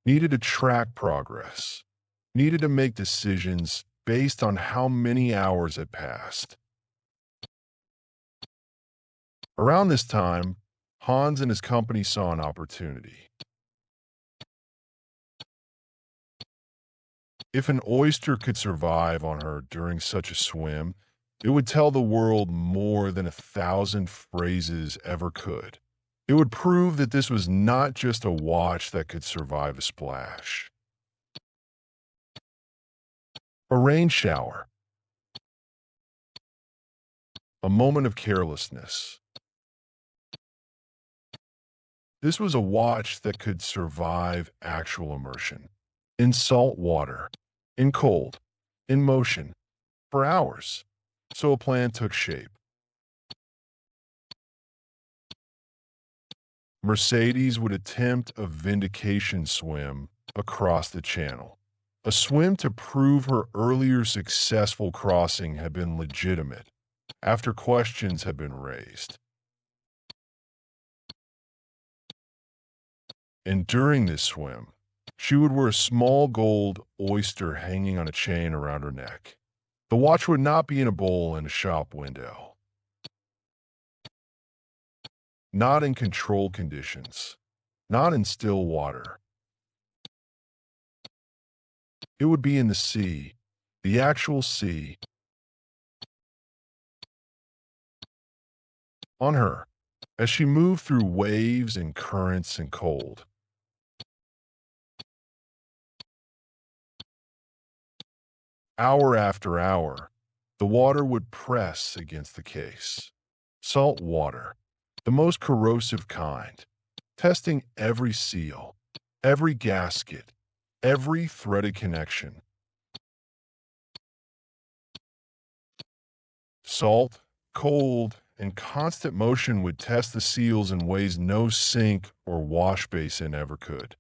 needed to track progress, needed to make decisions based on how many hours had passed. Around this time, Hans and his company saw an opportunity. If an oyster could survive on her during such a swim, it would tell the world more than 1,000 phrases ever could. It would prove that this was not just a watch that could survive a splash. A rain shower. A moment of carelessness. This was a watch that could survive actual immersion. In salt water, in cold, in motion, for hours. So a plan took shape. Mercedes would attempt a vindication swim across the channel. A swim to prove her earlier successful crossing had been legitimate, after questions had been raised. And during this swim, she would wear a small gold oyster hanging on a chain around her neck. The watch would not be in a bowl in a shop window. Not in controlled conditions. Not in still water. It would be in the sea, the actual sea, on her, as she moved through waves and currents and cold. Hour after hour, the water would press against the case. Salt water, the most corrosive kind, testing every seal, every gasket, every threaded connection. Salt, cold, and constant motion would test the seals in ways no sink or wash basin ever could.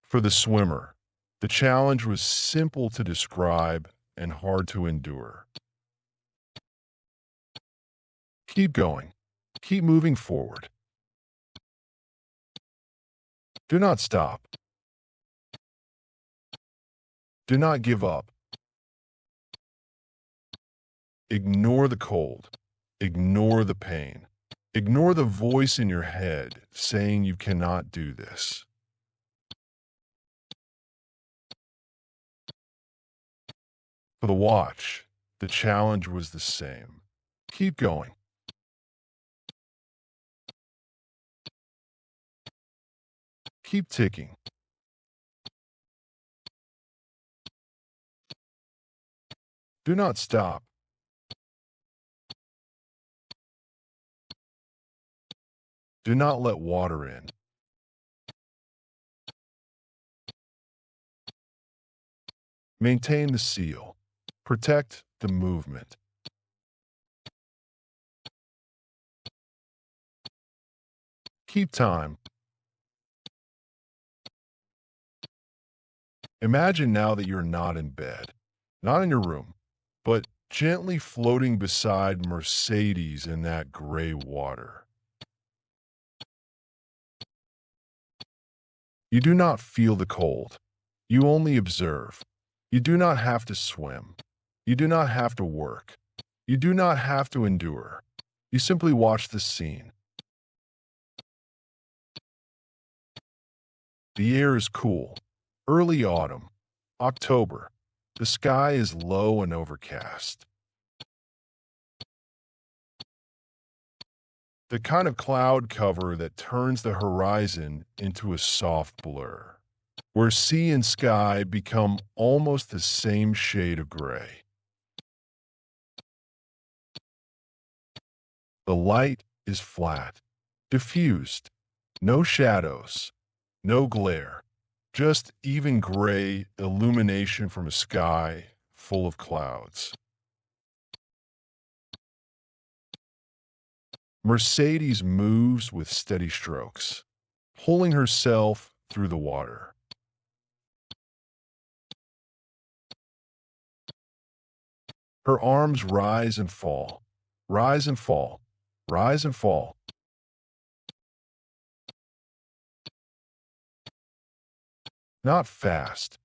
For the swimmer, the challenge was simple to describe and hard to endure. Keep going. Keep moving forward. Do not stop. Do not give up. Ignore the cold. Ignore the pain. Ignore the voice in your head saying you cannot do this. For the watch, the challenge was the same. Keep going. Keep ticking. Do not stop. Do not let water in. Maintain the seal. Protect the movement. Keep time. Imagine now that you're not in bed, not in your room, but gently floating beside Mercedes in that gray water. You do not feel the cold. You only observe. You do not have to swim. You do not have to work. You do not have to endure. You simply watch the scene. The air is cool. Early autumn. October. The sky is low and overcast. The kind of cloud cover that turns the horizon into a soft blur. where sea and sky become almost the same shade of gray. The light is flat, diffused, no shadows, no glare, just even gray illumination from a sky full of clouds. Mercedes moves with steady strokes, pulling herself through the water. Her arms rise and fall, rise and fall, rise and fall. Not fast,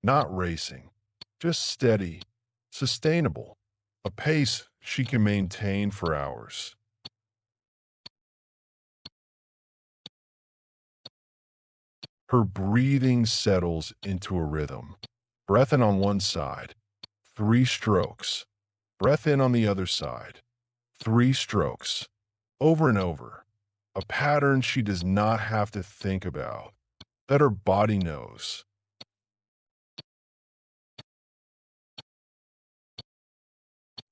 not racing, just steady, sustainable, a pace she can maintain for hours. Her breathing settles into a rhythm. Breath in on one side, 3 strokes. Breath in on the other side, 3 strokes. Over and over. A pattern she does not have to think about, that her body knows.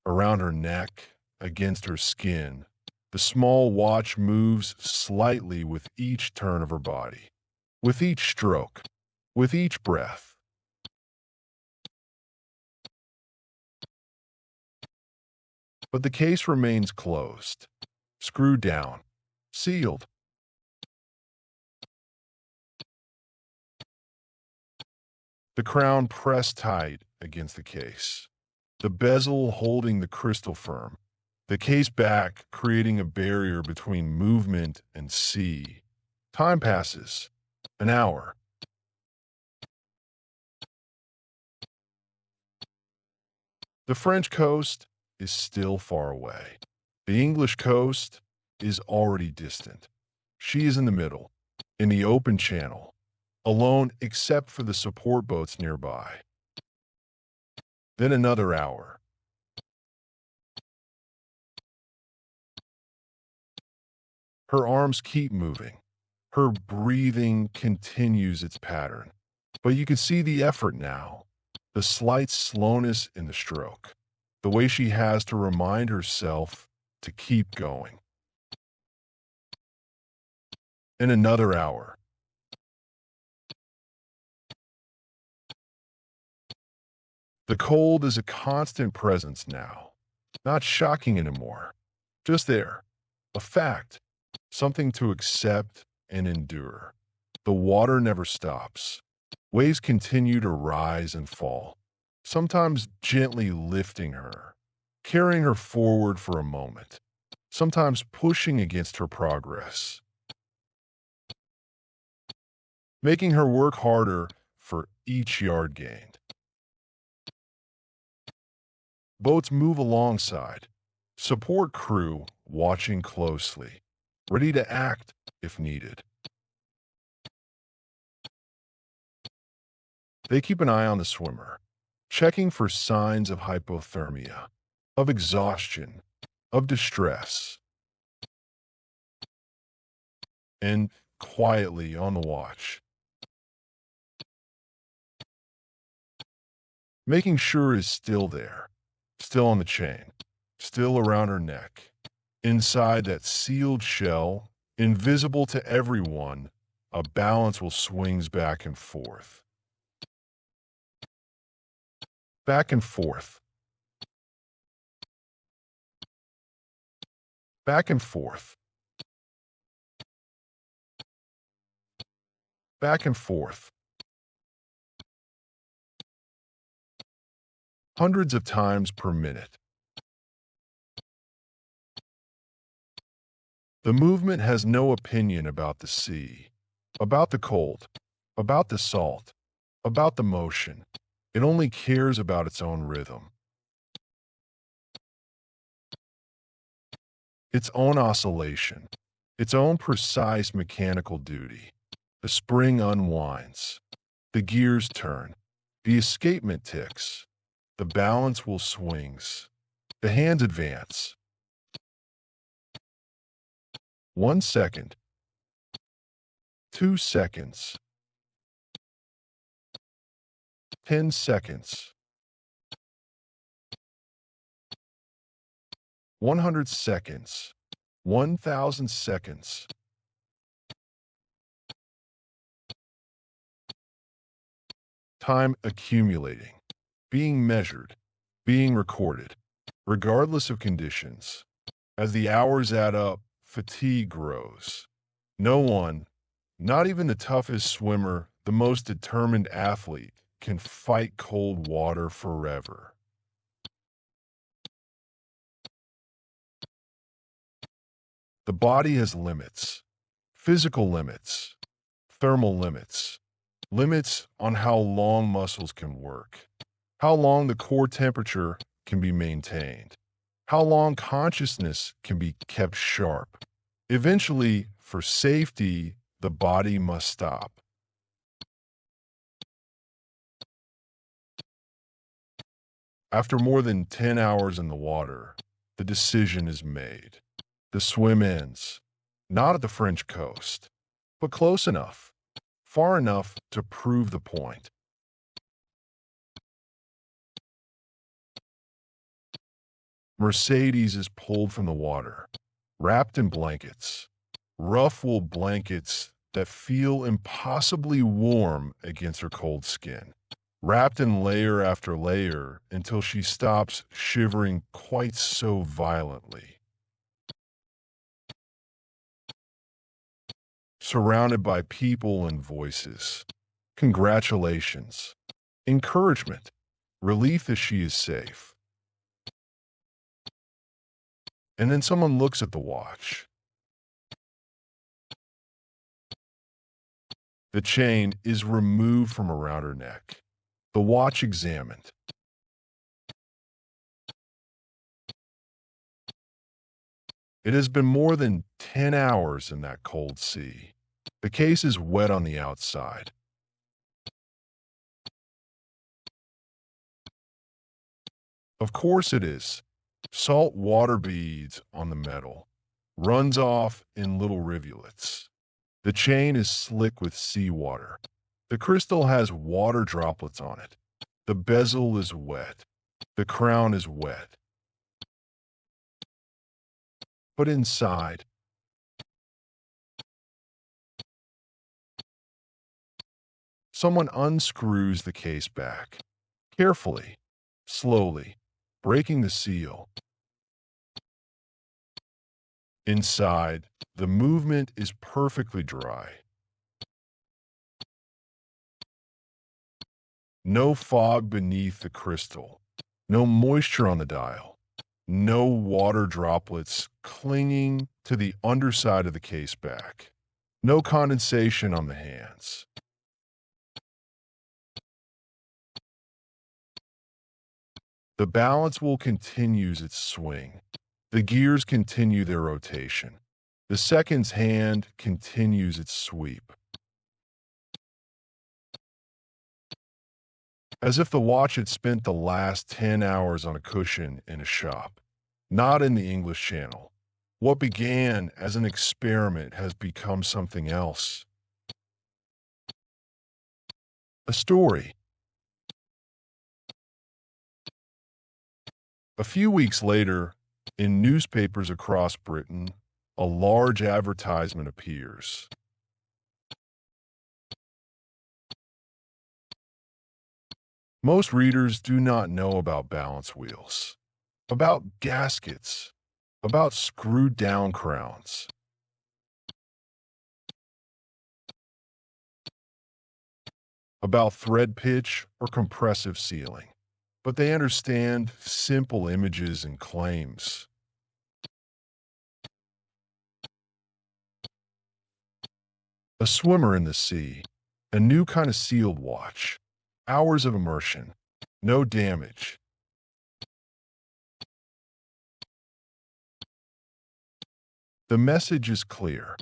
Around her neck, against her skin, the small watch moves slightly with each turn of her body, with each stroke, with each breath. But the case remains closed, screwed down, sealed. The crown pressed tight against the case, the bezel holding the crystal firm, the case back creating a barrier between movement and sea. Time passes. An hour. The French coast is still far away. The English coast is already distant. She is in the middle, in the open channel, alone except for the support boats nearby. Then another hour. Her arms keep moving. Her breathing continues its pattern. But you can see the effort now, the slight slowness in the stroke, the way she has to remind herself to keep going. In another hour. The cold is a constant presence now, not shocking anymore, just there, a fact, something to accept and endure. The water never stops. Waves continue to rise and fall, sometimes gently lifting her, carrying her forward for a moment, sometimes pushing against her progress, making her work harder for each yard gained. Boats move alongside, support crew watching closely, ready to act if needed. They keep an eye on the swimmer, checking for signs of hypothermia, of exhaustion, of distress, and quietly on the watch, making sure is still there, still on the chain, still around her neck. Inside that sealed shell, invisible to everyone, a balance will swings back and forth. Back and forth. Back and forth. Back and forth. Hundreds of times per minute. The movement has no opinion about the sea, about the cold, about the salt, about the motion. It only cares about its own rhythm, its own oscillation, its own precise mechanical duty. The spring unwinds, the gears turn, the escapement ticks, the balance will swings, the hands advance. 1 second, 2 seconds, 10 seconds, 100 seconds, 1,000 seconds. Time accumulating, being measured, being recorded, regardless of conditions. As the hours add up, fatigue grows. No one, not even the toughest swimmer, the most determined athlete, can fight cold water forever. The body has limits, physical limits, thermal limits, limits on how long muscles can work, how long the core temperature can be maintained, how long consciousness can be kept sharp. Eventually, for safety, the body must stop. After more than 10 hours in the water, the decision is made. The swim ends, not at the French coast, but close enough, far enough to prove the point. Mercedes is pulled from the water, wrapped in blankets, rough wool blankets that feel impossibly warm against her cold skin, wrapped in layer after layer until she stops shivering quite so violently. Surrounded by people and voices, congratulations, encouragement, relief that she is safe. And then someone looks at the watch. The chain is removed from around her neck. The watch examined. It has been more than 10 hours in that cold sea. The case is wet on the outside. Of course it is. Salt water beads on the metal. Runs off in little rivulets. The chain is slick with seawater. The crystal has water droplets on it. The bezel is wet. The crown is wet. But inside, someone unscrews the case back. Carefully, slowly, breaking the seal. Inside, the movement is perfectly dry. No fog beneath the crystal. No moisture on the dial. No water droplets clinging to the underside of the case back. No condensation on the hands. The balance wheel continues its swing. The gears continue their rotation. The second's hand continues its sweep. As if the watch had spent the last 10 hours on a cushion in a shop, not in the English Channel. What began as an experiment has become something else. A story. A few weeks later, in newspapers across Britain, a large advertisement appears. Most readers do not know about balance wheels, about gaskets, about screwed down crowns. About thread pitch or compressive sealing. But they understand simple images and claims. A swimmer in the sea, a new kind of sealed watch, hours of immersion, no damage. The message is clear.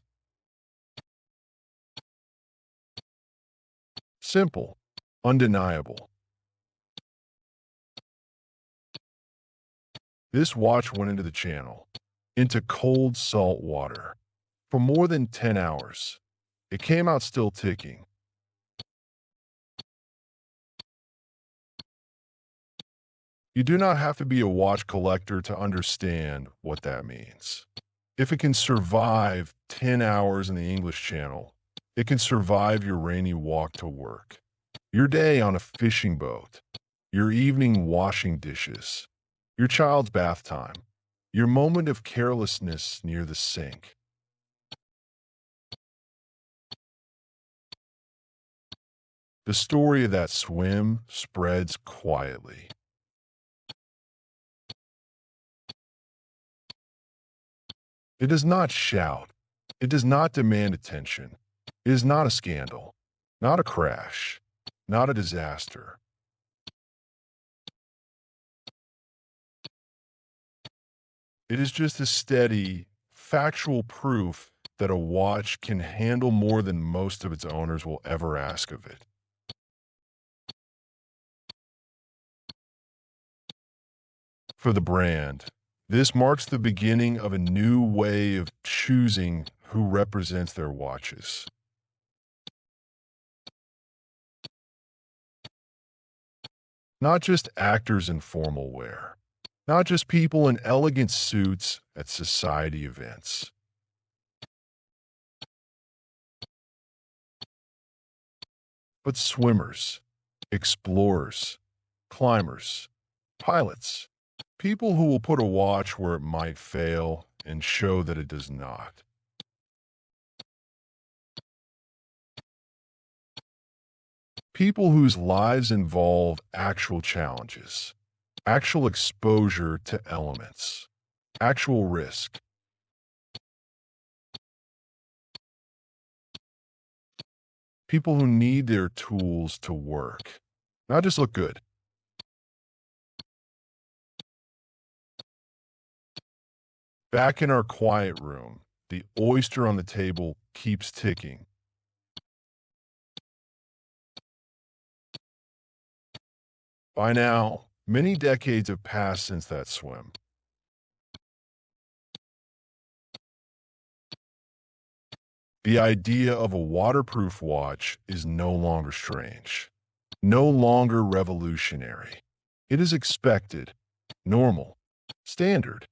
Simple, undeniable. This watch went into the channel, into cold salt water, for more than 10 hours. It came out still ticking. You do not have to be a watch collector to understand what that means. If it can survive 10 hours in the English Channel, it can survive your rainy walk to work, your day on a fishing boat, your evening washing dishes, your child's bath time, your moment of carelessness near the sink. The story of that swim spreads quietly. It does not shout. It does not demand attention. It is not a scandal, not a crash, not a disaster. It is just a steady, factual proof that a watch can handle more than most of its owners will ever ask of it. For the brand, this marks the beginning of a new way of choosing who represents their watches. Not just actors in formal wear, not just people in elegant suits at society events, but swimmers, explorers, climbers, pilots, people who will put a watch where it might fail and show that it does not. People whose lives involve actual challenges, actual exposure to elements, actual risk. People who need their tools to work, not just look good. Back in our quiet room, the oyster on the table keeps ticking. By now, many decades have passed since that swim. The idea of a waterproof watch is no longer strange, no longer revolutionary. It is expected, normal, standard.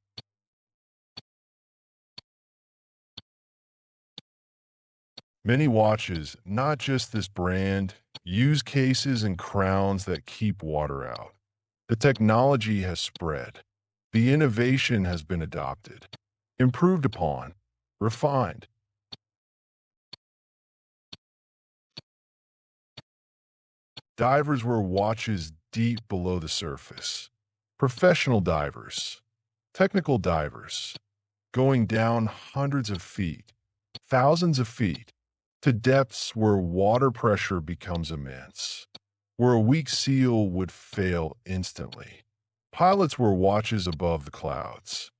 Many watches, not just this brand, use cases and crowns that keep water out. The technology has spread. The innovation has been adopted, improved upon, refined. Divers wear watches deep below the surface. Professional divers, technical divers, going down hundreds of feet, thousands of feet, to depths where water pressure becomes immense, where a weak seal would fail instantly. Pilots wear watches above the clouds,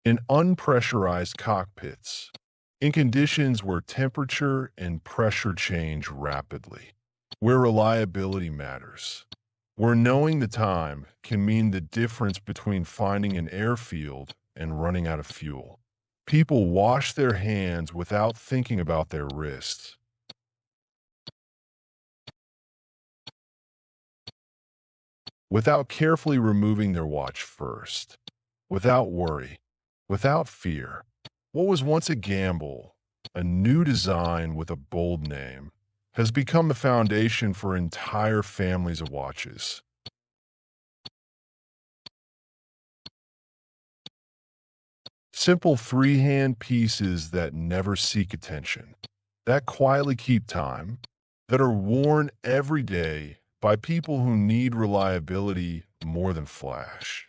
in unpressurized cockpits, in conditions where temperature and pressure change rapidly, where reliability matters, where knowing the time can mean the difference between finding an airfield and running out of fuel. People wash their hands without thinking about their wrists. Without carefully removing their watch first, without worry, without fear. What was once a gamble, a new design with a bold name, has become the foundation for entire families of watches. Simple three-hand pieces that never seek attention, that quietly keep time, that are worn every day by people who need reliability more than flash.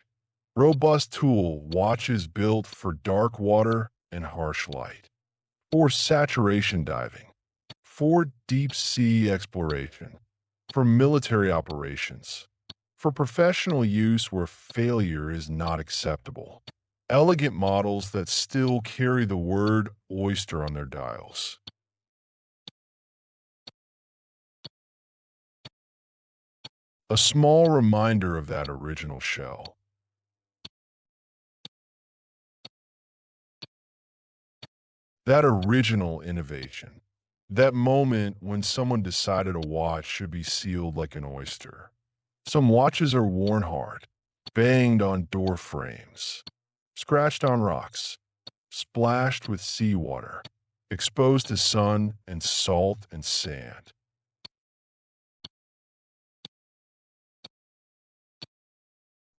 Robust tool watches built for dark water and harsh light, for saturation diving, for deep sea exploration, for military operations, for professional use where failure is not acceptable. Elegant models that still carry the word oyster on their dials. A small reminder of that original shell. That original innovation. That moment when someone decided a watch should be sealed like an oyster. Some watches are worn hard. banged on door frames, scratched on rocks, splashed with seawater, exposed to sun and salt and sand.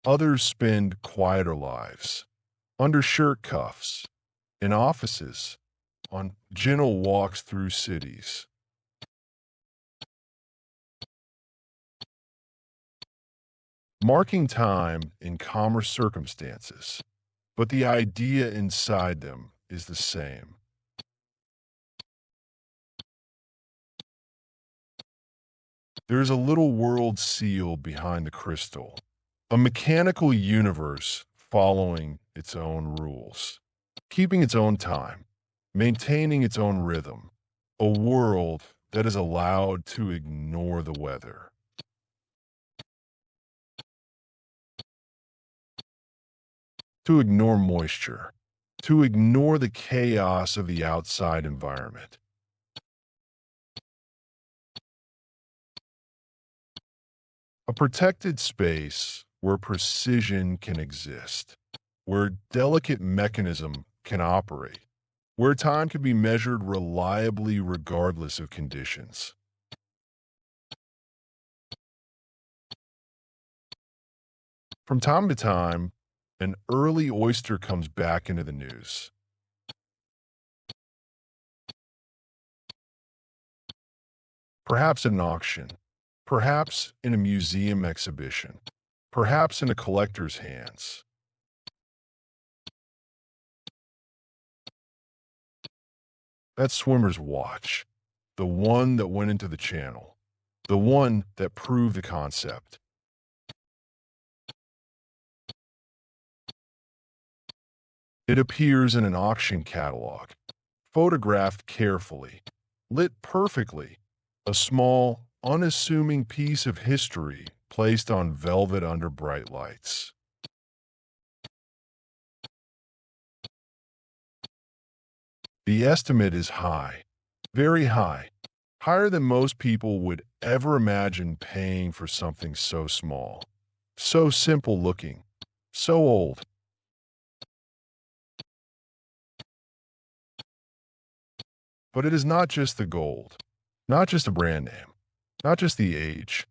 Others spend quieter lives, under shirt cuffs, in offices, on gentle walks through cities. Marking time in calmer circumstances, but the idea inside them is the same. There is a little world sealed behind the crystal, a mechanical universe following its own rules, keeping its own time, maintaining its own rhythm, a world that is allowed to ignore the weather, to ignore moisture, to ignore the chaos of the outside environment. A protected space where precision can exist, where delicate mechanism can operate, where time can be measured reliably regardless of conditions. From time to time, an early oyster comes back into the news. Perhaps at an auction, perhaps in a museum exhibition, perhaps in a collector's hands. That swimmer's watch, the one that went into the channel, the one that proved the concept. It appears in an auction catalog, photographed carefully, lit perfectly, a small, unassuming piece of history placed on velvet under bright lights. The estimate is high, very high, higher than most people would ever imagine paying for something so small, so simple looking, so old. But it is not just the gold, not just a brand name, not just the age.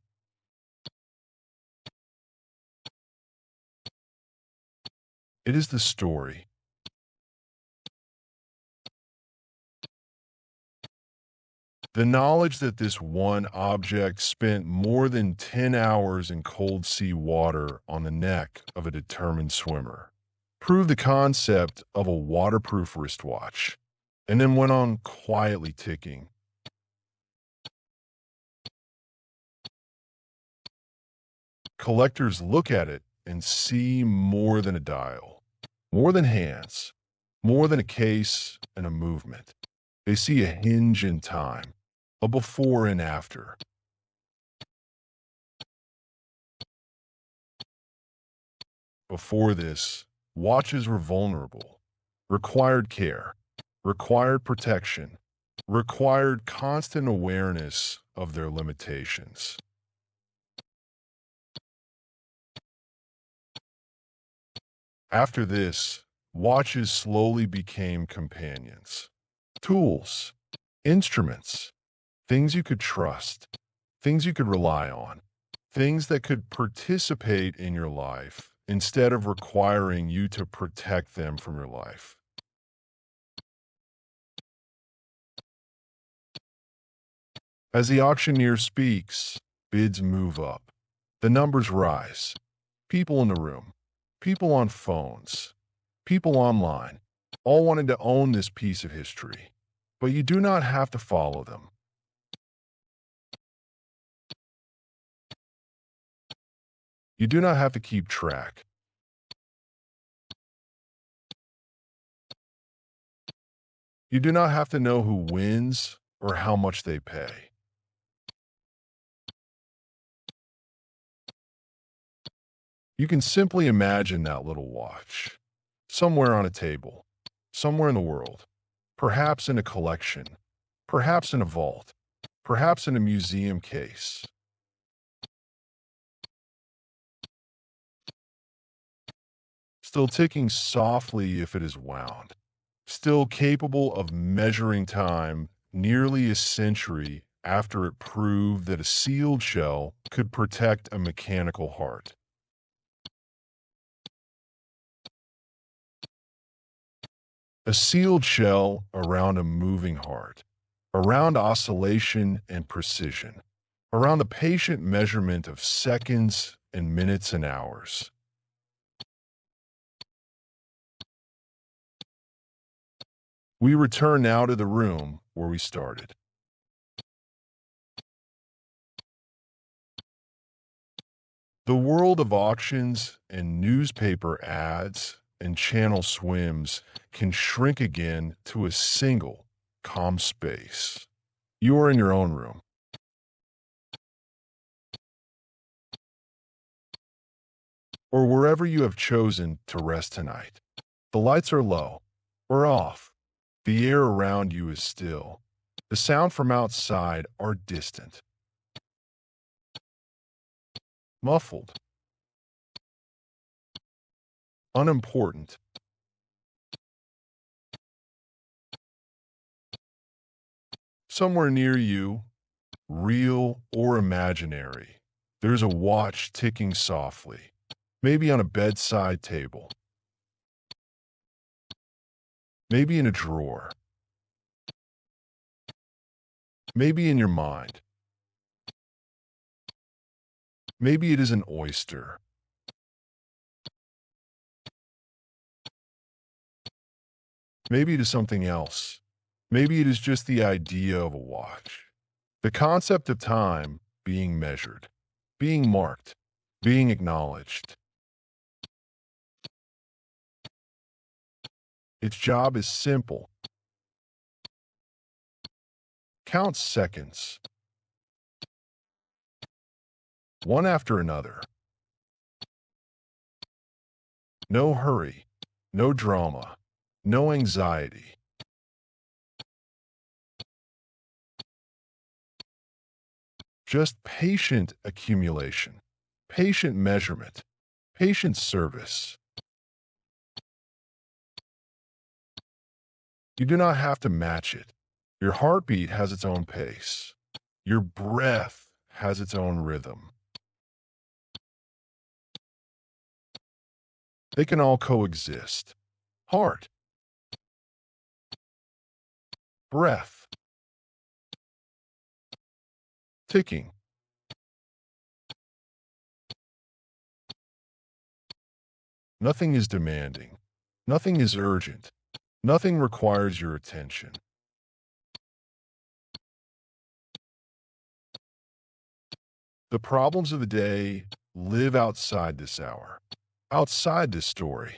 It is the story. The knowledge that this one object spent more than 10 hours in cold sea water on the neck of a determined swimmer proved the concept of a waterproof wristwatch, and then went on quietly ticking. Collectors look at it and see more than a dial, more than hands, more than a case and a movement. They see a hinge in time, a before and after. Before this, watches were vulnerable, required care, required protection, required constant awareness of their limitations. After this, watches slowly became companions, tools, instruments, things you could trust, things you could rely on, things that could participate in your life instead of requiring you to protect them from your life. As the auctioneer speaks, bids move up. The numbers rise. People in the room, people on phones, people online, all wanting to own this piece of history. But you do not have to follow them. You do not have to keep track. You do not have to know who wins or how much they pay. You can simply imagine that little watch, somewhere on a table, somewhere in the world, perhaps in a collection, perhaps in a vault, perhaps in a museum case. still ticking softly if it is wound, still capable of measuring time nearly a century after it proved that a sealed shell could protect a mechanical heart. A sealed shell around a moving heart, around oscillation and precision, around the patient measurement of seconds and minutes and hours. We return now to the room where we started. The world of auctions and newspaper ads and channel swims can shrink again to a single, calm space. You are in your own room. Or wherever you have chosen to rest tonight. The lights are low or off. The air around you is still. The sound from outside are distant, muffled, unimportant. Somewhere near you, real or imaginary, there's a watch ticking softly, maybe on a bedside table, maybe in a drawer, maybe in your mind. Maybe it is an oyster. Maybe it is something else. Maybe it is just the idea of a watch. The concept of time being measured, being marked, being acknowledged. Its job is simple. Count seconds, one after another. No hurry, no drama, no anxiety. Just patient accumulation, patient measurement, patient service. You do not have to match it. Your heartbeat has its own pace. Your breath has its own rhythm. They can all coexist. Heart, breath, ticking. Nothing is demanding. Nothing is urgent. Nothing requires your attention. The problems of the day live outside this hour, outside this story,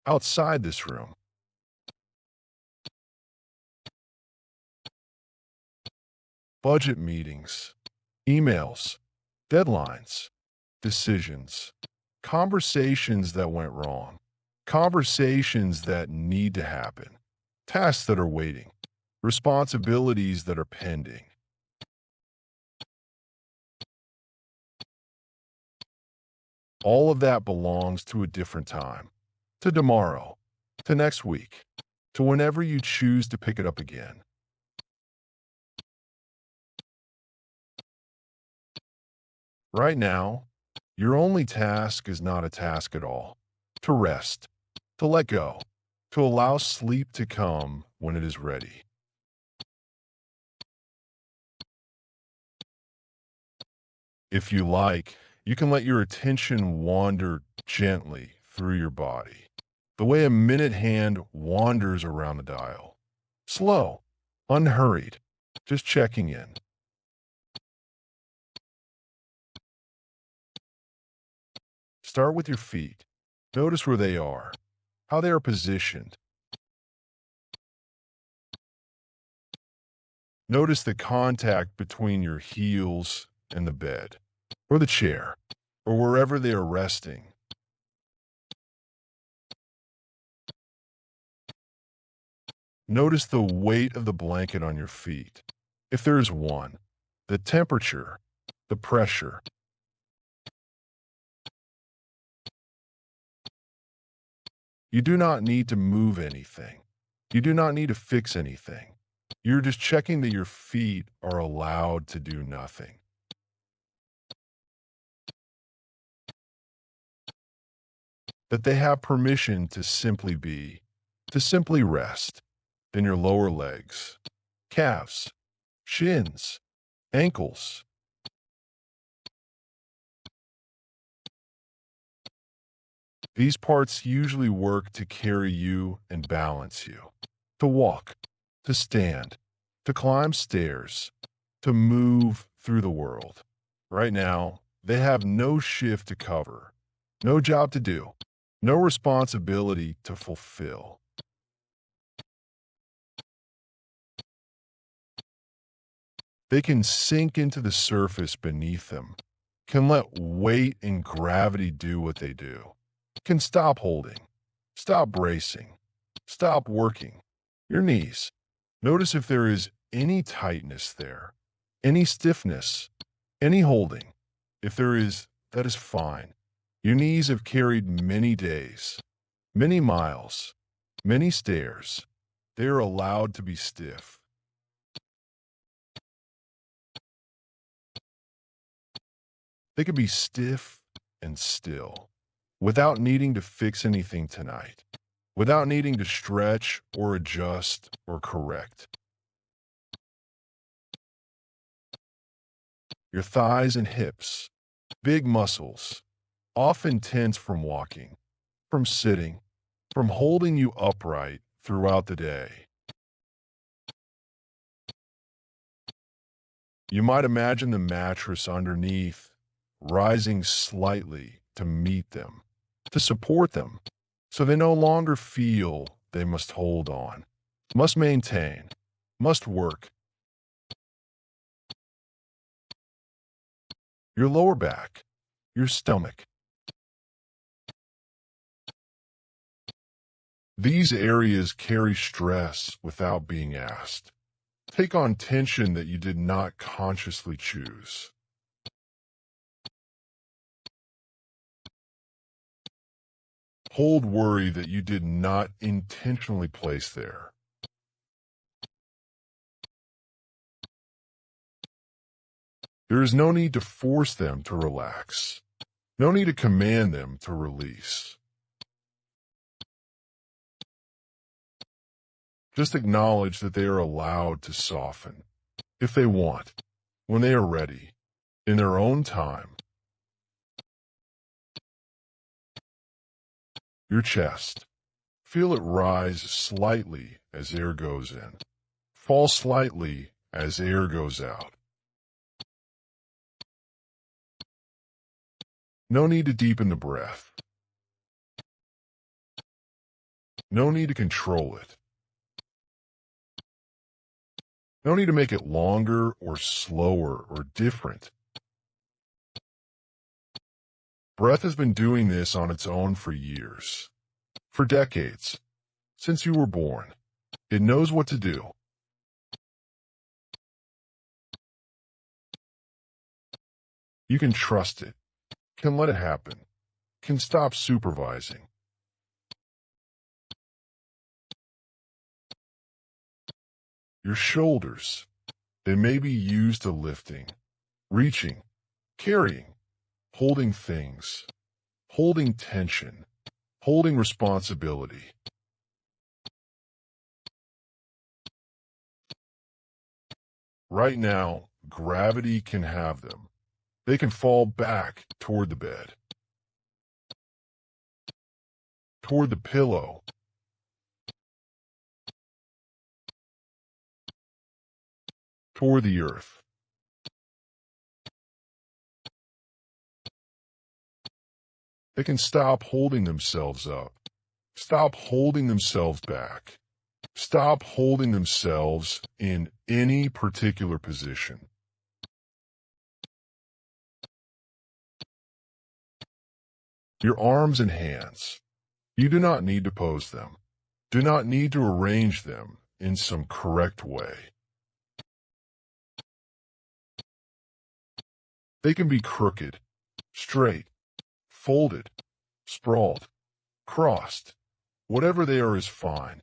outside this room. Budget meetings, emails, deadlines, decisions, conversations that went wrong, conversations that need to happen, tasks that are waiting, responsibilities that are pending. All of that belongs to a different time, to tomorrow, to next week, to whenever you choose to pick it up again. Right now, your only task is not a task at all. To rest, to let go, to allow sleep to come when it is ready. If you like, you can let your attention wander gently through your body, the way a minute hand wanders around the dial. Slow, unhurried, just checking in. Start with your feet. Notice where they are, how they are positioned. Notice the contact between your heels and the bed, or the chair, or wherever they are resting. Notice the weight of the blanket on your feet, if there is one, the temperature, the pressure. You do not need to move anything. You do not need to fix anything. You're just checking that your feet are allowed to do nothing. That they have permission to simply be, to simply rest. Then your lower legs, calves, shins, ankles. These parts usually work to carry you and balance you, to walk, to stand, to climb stairs, to move through the world. Right now, they have no shift to cover, no job to do, no responsibility to fulfill. They can sink into the surface beneath them, can let weight and gravity do what they do, can stop holding, stop bracing, stop working. Your knees. Notice if there is any tightness there, any stiffness, any holding. If there is, that is fine. Your knees have carried many days, many miles, many stairs. They are allowed to be stiff. They can be stiff and still, without needing to fix anything tonight, without needing to stretch or adjust or correct. Your thighs and hips, big muscles, often tense from walking, from sitting, from holding you upright throughout the day. You might imagine the mattress underneath rising slightly to meet them, to support them, so they no longer feel they must hold on, must maintain, must work. Your lower back, your stomach. These areas carry stress without being asked. Take on tension that you did not consciously choose. Hold worry that you did not intentionally place there. There is no need to force them to relax. No need to command them to release. Just acknowledge that they are allowed to soften, if they want, when they are ready, in their own time. Your chest. Feel it rise slightly as air goes in. Fall slightly as air goes out. No need to deepen the breath. No need to control it. No need to make it longer or slower or different. Breath has been doing this on its own for years, for decades, since you were born. It knows what to do. You can trust it, can let it happen, can stop supervising. Your shoulders, they may be used to lifting, reaching, carrying, holding things, holding tension, holding responsibility. Right now, gravity can have them. They can fall back toward the bed, toward the pillow, toward the earth. They can stop holding themselves up, stop holding themselves back, stop holding themselves in any particular position. Your arms and hands, you do not need to pose them, do not need to arrange them in some correct way. They can be crooked, straight, folded, sprawled, crossed, Whatever they are is fine.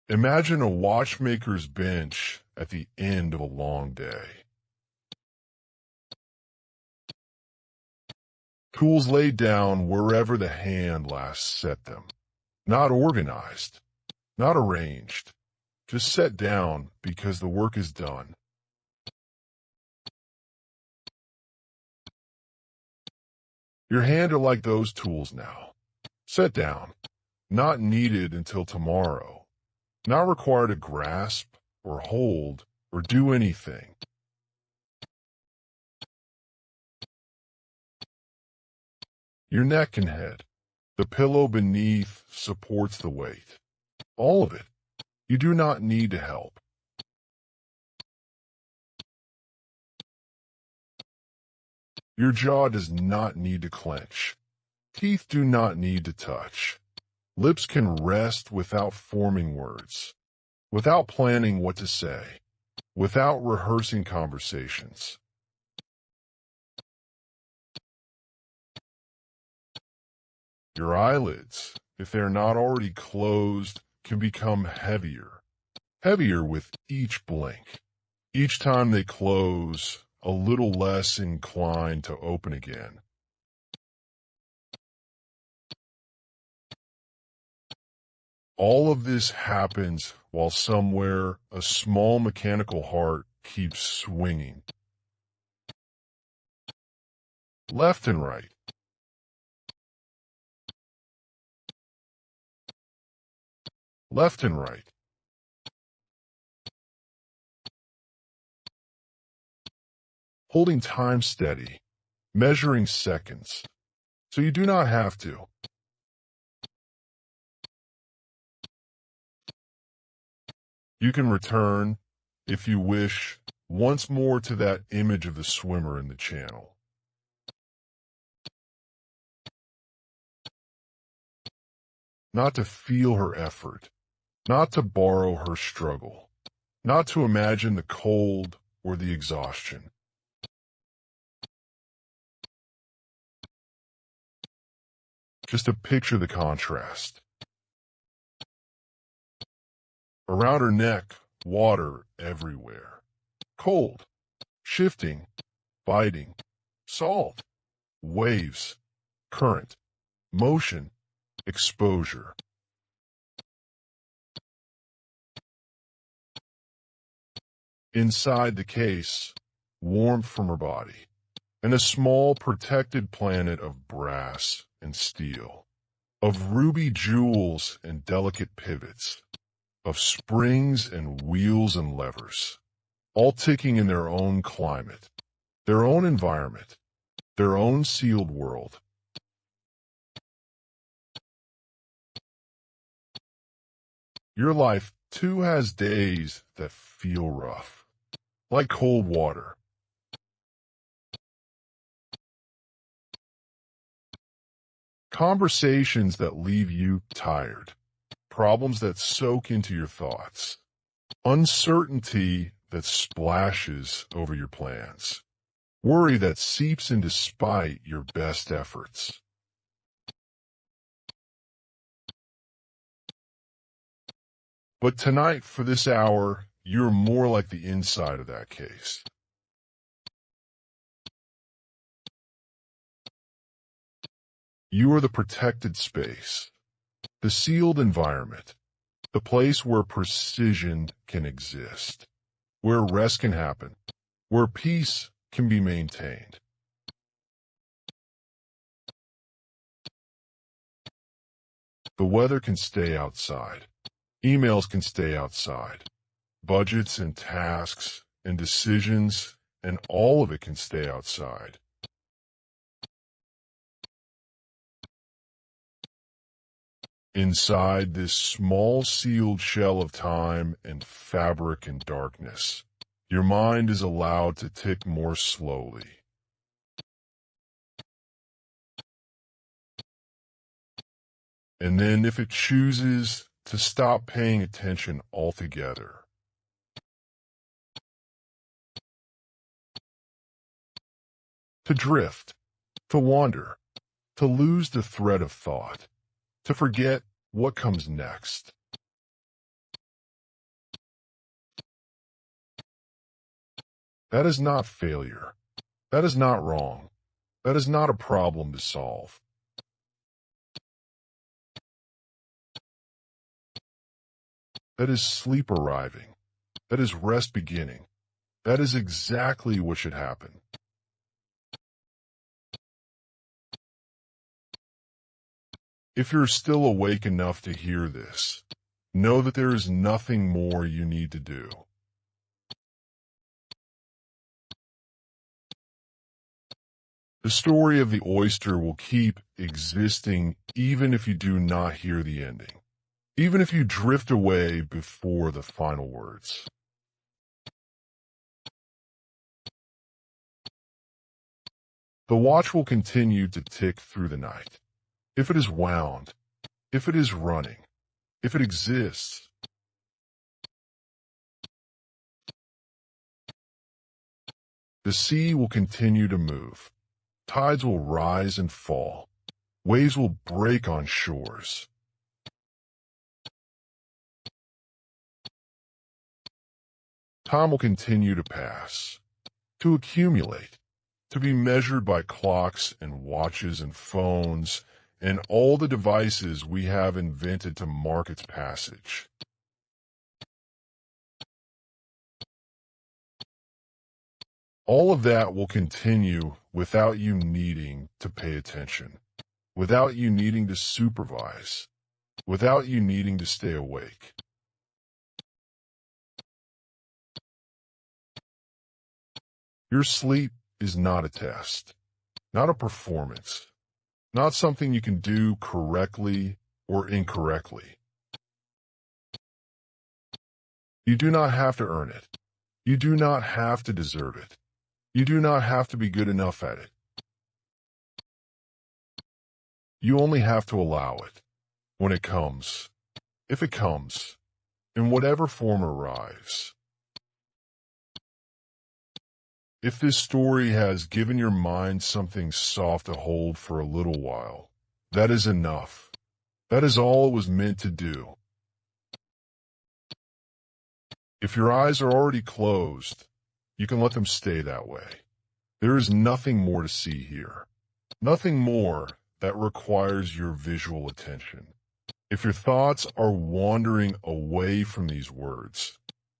Imagine a watchmaker's bench at the end of a long day. Tools laid down wherever the hand last set them. Not organized, not arranged, just set down because the work is done. Your hand are like those tools now. Set down, not needed until tomorrow, not required to grasp or hold or do anything. Your neck and head, the pillow beneath supports the weight. All of it. You do not need to help. Your jaw does not need to clench. Teeth do not need to touch. Lips can rest without forming words, without planning what to say, without rehearsing conversations. Your eyelids, if they're not already closed, can become heavier, heavier with each blink. Each time they close, a little less inclined to open again. All of this happens while somewhere a small mechanical heart keeps swinging. Left and right. Left and right. Holding time steady, measuring seconds, so you do not have to. You can return, if you wish, once more to that image of the swimmer in the channel. Not to feel her effort, not to borrow her struggle, not to imagine the cold or the exhaustion. Just to picture the contrast. Around her neck, water everywhere. Cold, shifting, biting, salt, waves, current, motion, exposure. Inside the case, warmth from her body, and a small protected planet of brass and steel, of ruby jewels and delicate pivots, of springs and wheels and levers, all ticking in their own climate, their own environment, their own sealed world. Your life, too, has days that feel rough, like cold water. Conversations that leave you tired, problems that soak into your thoughts, uncertainty that splashes over your plans, worry that seeps in despite your best efforts. But tonight, for this hour, you're more like the inside of that case. You are the protected space, the sealed environment, the place where precision can exist, where rest can happen, where peace can be maintained. The weather can stay outside. Emails can stay outside. Budgets and tasks and decisions and all of it can stay outside. Inside this small sealed shell of time and fabric and darkness, your mind is allowed to tick more slowly. And then if it chooses to stop paying attention altogether, to drift, to wander, to lose the thread of thought, to forget what comes next. That is not failure. That is not wrong. That is not a problem to solve. That is sleep arriving. That is rest beginning. That is exactly what should happen. If you're still awake enough to hear this, know that there is nothing more you need to do. The story of the oyster will keep existing even if you do not hear the ending, even if you drift away before the final words. The watch will continue to tick through the night. If it is wound, if it is running, if it exists. The sea will continue to move. Tides will rise and fall. Waves will break on shores. Time will continue to pass, to accumulate, to be measured by clocks and watches and phones and all the devices we have invented to mark its passage. All of that will continue without you needing to pay attention, without you needing to supervise, without you needing to stay awake. Your sleep is not a test, not a performance, not something you can do correctly or incorrectly. You do not have to earn it. You do not have to deserve it. You do not have to be good enough at it. You only have to allow it when it comes, if it comes, in whatever form arrives. If this story has given your mind something soft to hold for a little while, that is enough. That is all it was meant to do. If your eyes are already closed, you can let them stay that way. There is nothing more to see here. Nothing more that requires your visual attention. If your thoughts are wandering away from these words,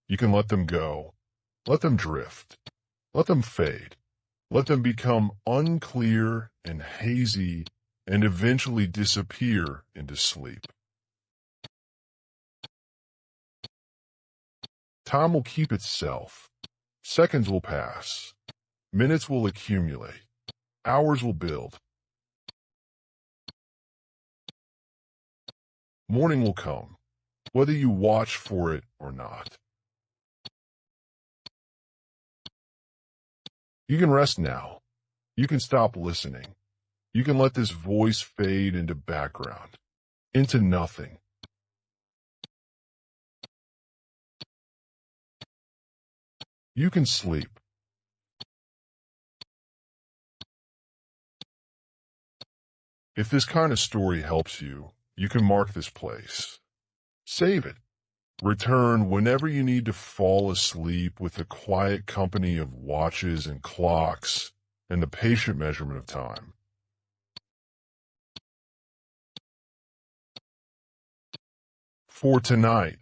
you can let them go. Let them drift. Let them fade. Let them become unclear and hazy and eventually disappear into sleep. Time will keep itself. Seconds will pass. Minutes will accumulate. Hours will build. Morning will come, whether you watch for it or not. You can rest now. You can stop listening. You can let this voice fade into background, into nothing. You can sleep. If this kind of story helps you, you can mark this place. Save it. Return whenever you need to fall asleep with the quiet company of watches and clocks and the patient measurement of time. For tonight,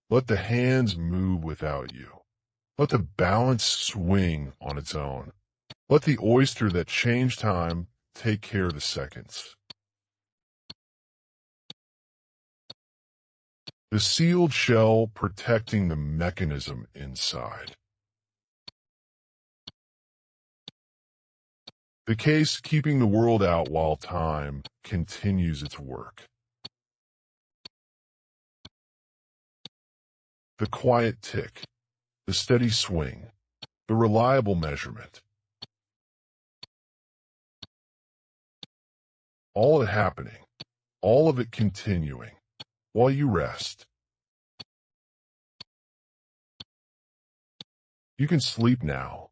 let the hands move without you. Let the balance swing on its own. Let the oyster that changed time take care of the seconds. The sealed shell protecting the mechanism inside. The case keeping the world out while time continues its work. The quiet tick, the steady swing, the reliable measurement. All it happening, all of it continuing, while you rest. You can sleep now.